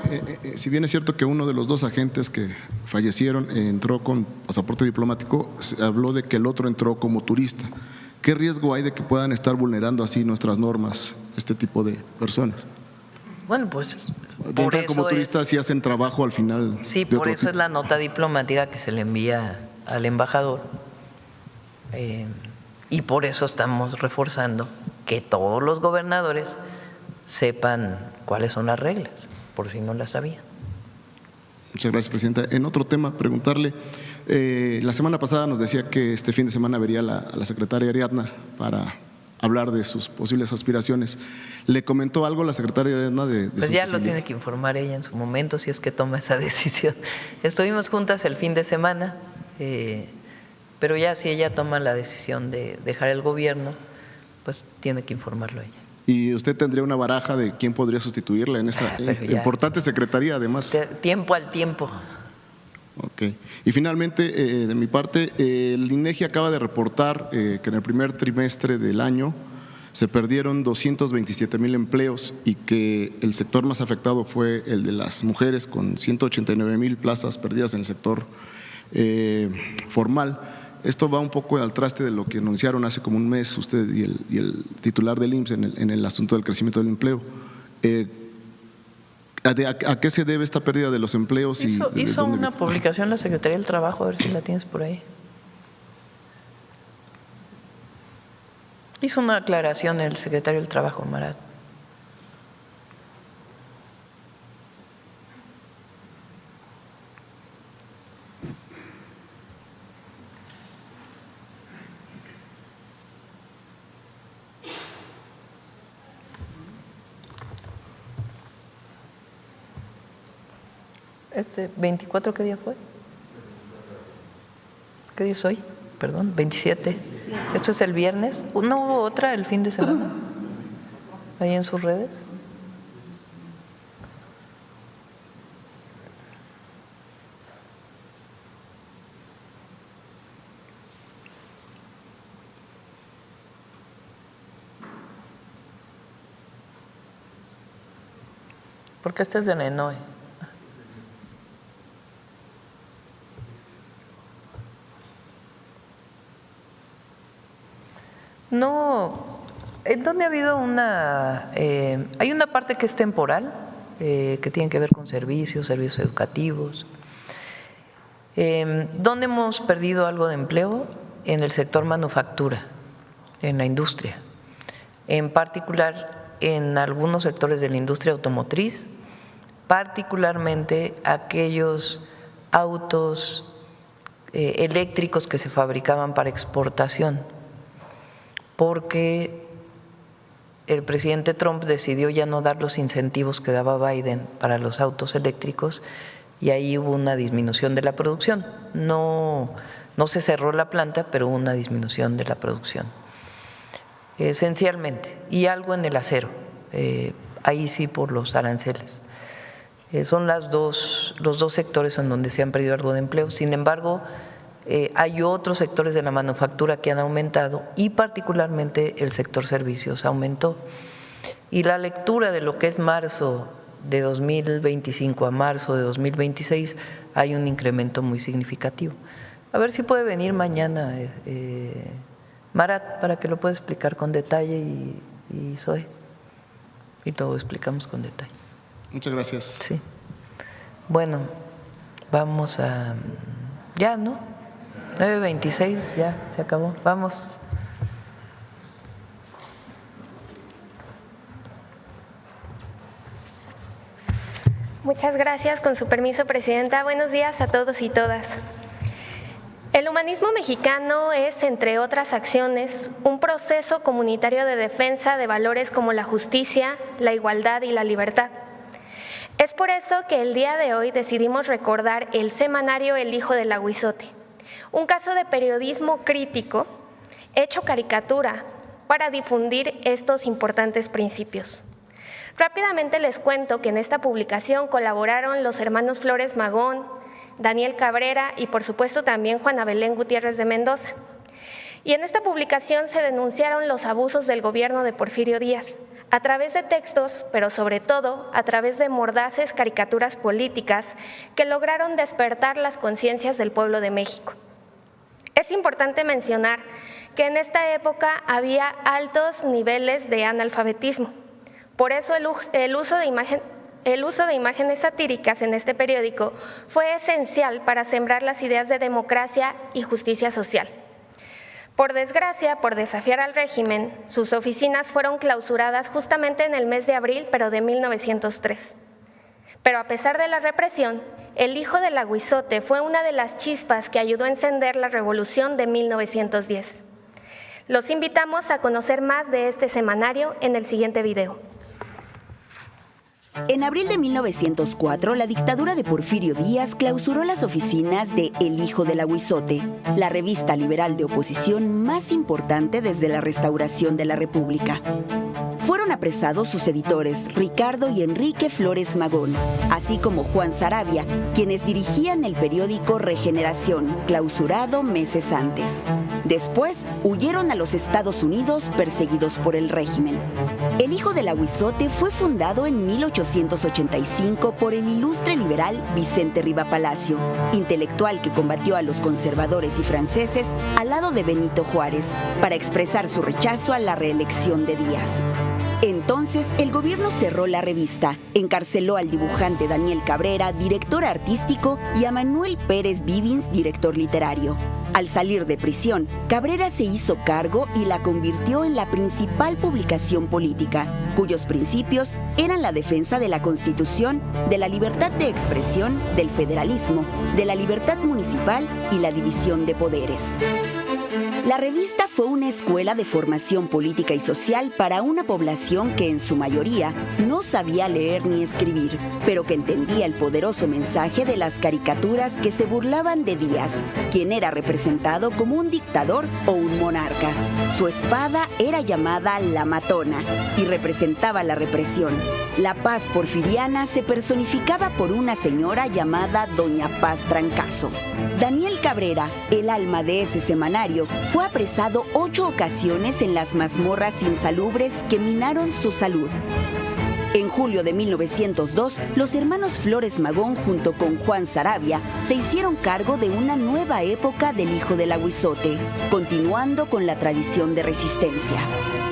Si bien es cierto que uno de los dos agentes que fallecieron entró con pasaporte diplomático, se habló de que el otro entró como turista. ¿Qué riesgo hay de que puedan estar vulnerando así nuestras normas este tipo de personas? Bueno, pues de entrar como turistas y hacen trabajo al final. Sí, por eso es la nota diplomática que se le envía al embajador y por eso estamos reforzando que todos los gobernadores sepan cuáles son las reglas, por si no las sabían. Muchas gracias, Presidenta. En otro tema, preguntarle, la semana pasada nos decía que este fin de semana vería a la secretaria Ariadna para hablar de sus posibles aspiraciones. ¿Le comentó algo la secretaria Ariadna de Pues ya lo tiene que informar ella en su momento si es que toma esa decisión. Estuvimos juntas el fin de semana, pero ya si ella toma la decisión de dejar el gobierno, pues tiene que informarlo ella. ¿Y usted tendría una baraja de quién podría sustituirla en esa importante secretaría, además? Tiempo al tiempo. Ok. Y finalmente, de mi parte, el INEGI acaba de reportar que en el primer trimestre del año se perdieron 227,000 empleos y que el sector más afectado fue el de las mujeres, con 189,000 plazas perdidas en el sector formal. Esto va un poco al traste de lo que anunciaron hace como un mes usted y el titular del IMSS en el asunto del crecimiento del empleo. ¿A qué se debe esta pérdida de los empleos? Hizo una publicación la Secretaría del Trabajo, a ver si la tienes por ahí. Hizo una aclaración el secretario del Trabajo, Marat. ¿24 qué día fue? ¿Qué día es hoy? Perdón, 27. ¿Esto es el viernes? ¿No hubo otra el fin de semana? ¿Ahí en sus redes? Porque este es de Nenoe. No, en donde ha habido hay una parte que es temporal, que tiene que ver con servicios educativos. ¿Dónde hemos perdido algo de empleo? En el sector manufactura, en la industria, en particular en algunos sectores de la industria automotriz, particularmente aquellos autos eléctricos que se fabricaban para exportación, porque el presidente Trump decidió ya no dar los incentivos que daba Biden para los autos eléctricos y ahí hubo una disminución de la producción. No se cerró la planta, pero hubo una disminución de la producción, esencialmente, y algo en el acero, ahí sí por los aranceles. Son los dos sectores en donde se han perdido algo de empleo. Sin embargo, hay otros sectores de la manufactura que han aumentado y particularmente el sector servicios aumentó. Y la lectura de lo que es marzo de 2025 a marzo de 2026 hay un incremento muy significativo. A ver si puede venir mañana Marat para que lo pueda explicar con detalle y Zoe. Y todo explicamos con detalle. Muchas gracias. Sí. Bueno, vamos a… Ya, ¿no? 9:26, ya, se acabó. Vamos. Muchas gracias. Con su permiso, Presidenta. Buenos días a todos y todas. El humanismo mexicano es, entre otras acciones, un proceso comunitario de defensa de valores como la justicia, la igualdad y la libertad. Es por eso que el día de hoy decidimos recordar el semanario El Hijo del Aguizote, un caso de periodismo crítico hecho caricatura para difundir estos importantes principios. Rápidamente les cuento que en esta publicación colaboraron los hermanos Flores Magón, Daniel Cabrera y por supuesto también Juana Belén Gutiérrez de Mendoza. Y en esta publicación se denunciaron los abusos del gobierno de Porfirio Díaz, a través de textos, pero sobre todo a través de mordaces caricaturas políticas que lograron despertar las conciencias del pueblo de México. Es importante mencionar que en esta época había altos niveles de analfabetismo. Por eso el uso de imágenes satíricas en este periódico fue esencial para sembrar las ideas de democracia y justicia social. Por desgracia, por desafiar al régimen, sus oficinas fueron clausuradas justamente en el mes de abril, pero de 1903. Pero a pesar de la represión, El Hijo del Aguizote fue una de las chispas que ayudó a encender la revolución de 1910. Los invitamos a conocer más de este semanario en el siguiente video. En abril de 1904, la dictadura de Porfirio Díaz clausuró las oficinas de El Hijo del Aguizote, la revista liberal de oposición más importante desde la restauración de la República. Fueron apresados sus editores, Ricardo y Enrique Flores Magón, así como Juan Saravia, quienes dirigían el periódico Regeneración, clausurado meses antes. Después, huyeron a los Estados Unidos perseguidos por el régimen. El Hijo del Aguizote fue fundado en 1885 por el ilustre liberal Vicente Riva Palacio, intelectual que combatió a los conservadores y franceses al lado de Benito Juárez para expresar su rechazo a la reelección de Díaz. Entonces, el gobierno cerró la revista, encarceló al dibujante Daniel Cabrera, director artístico, y a Manuel Pérez Vivins, director literario. Al salir de prisión, Cabrera se hizo cargo y la convirtió en la principal publicación política, cuyos principios eran la defensa de la Constitución, de la libertad de expresión, del federalismo, de la libertad municipal y la división de poderes. La revista fue una escuela de formación política y social para una población que en su mayoría no sabía leer ni escribir, pero que entendía el poderoso mensaje de las caricaturas que se burlaban de Díaz, quien era representado como un dictador o un monarca. Su espada era llamada La Matona y representaba la represión. La paz porfiriana se personificaba por una señora llamada Doña Paz Trancazo. Daniel Cabrera, el alma de ese semanario, fue apresado 8 ocasiones en las mazmorras insalubres que minaron su salud. En julio de 1902, los hermanos Flores Magón junto con Juan Saravia se hicieron cargo de una nueva época del Hijo del Aguizote, continuando con la tradición de resistencia.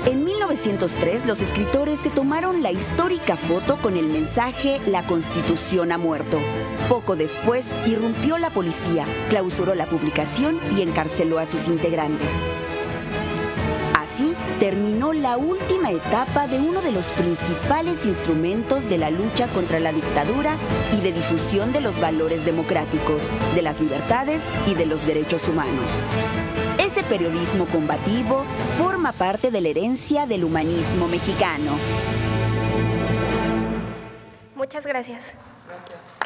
En 1903, los escritores se tomaron la histórica foto con el mensaje «La Constitución ha muerto». Poco después, irrumpió la policía, clausuró la publicación y encarceló a sus integrantes. Así terminó la última etapa de uno de los principales instrumentos de la lucha contra la dictadura y de difusión de los valores democráticos, de las libertades y de los derechos humanos. Ese periodismo combativo forma parte de la herencia del humanismo mexicano. Muchas gracias. Gracias.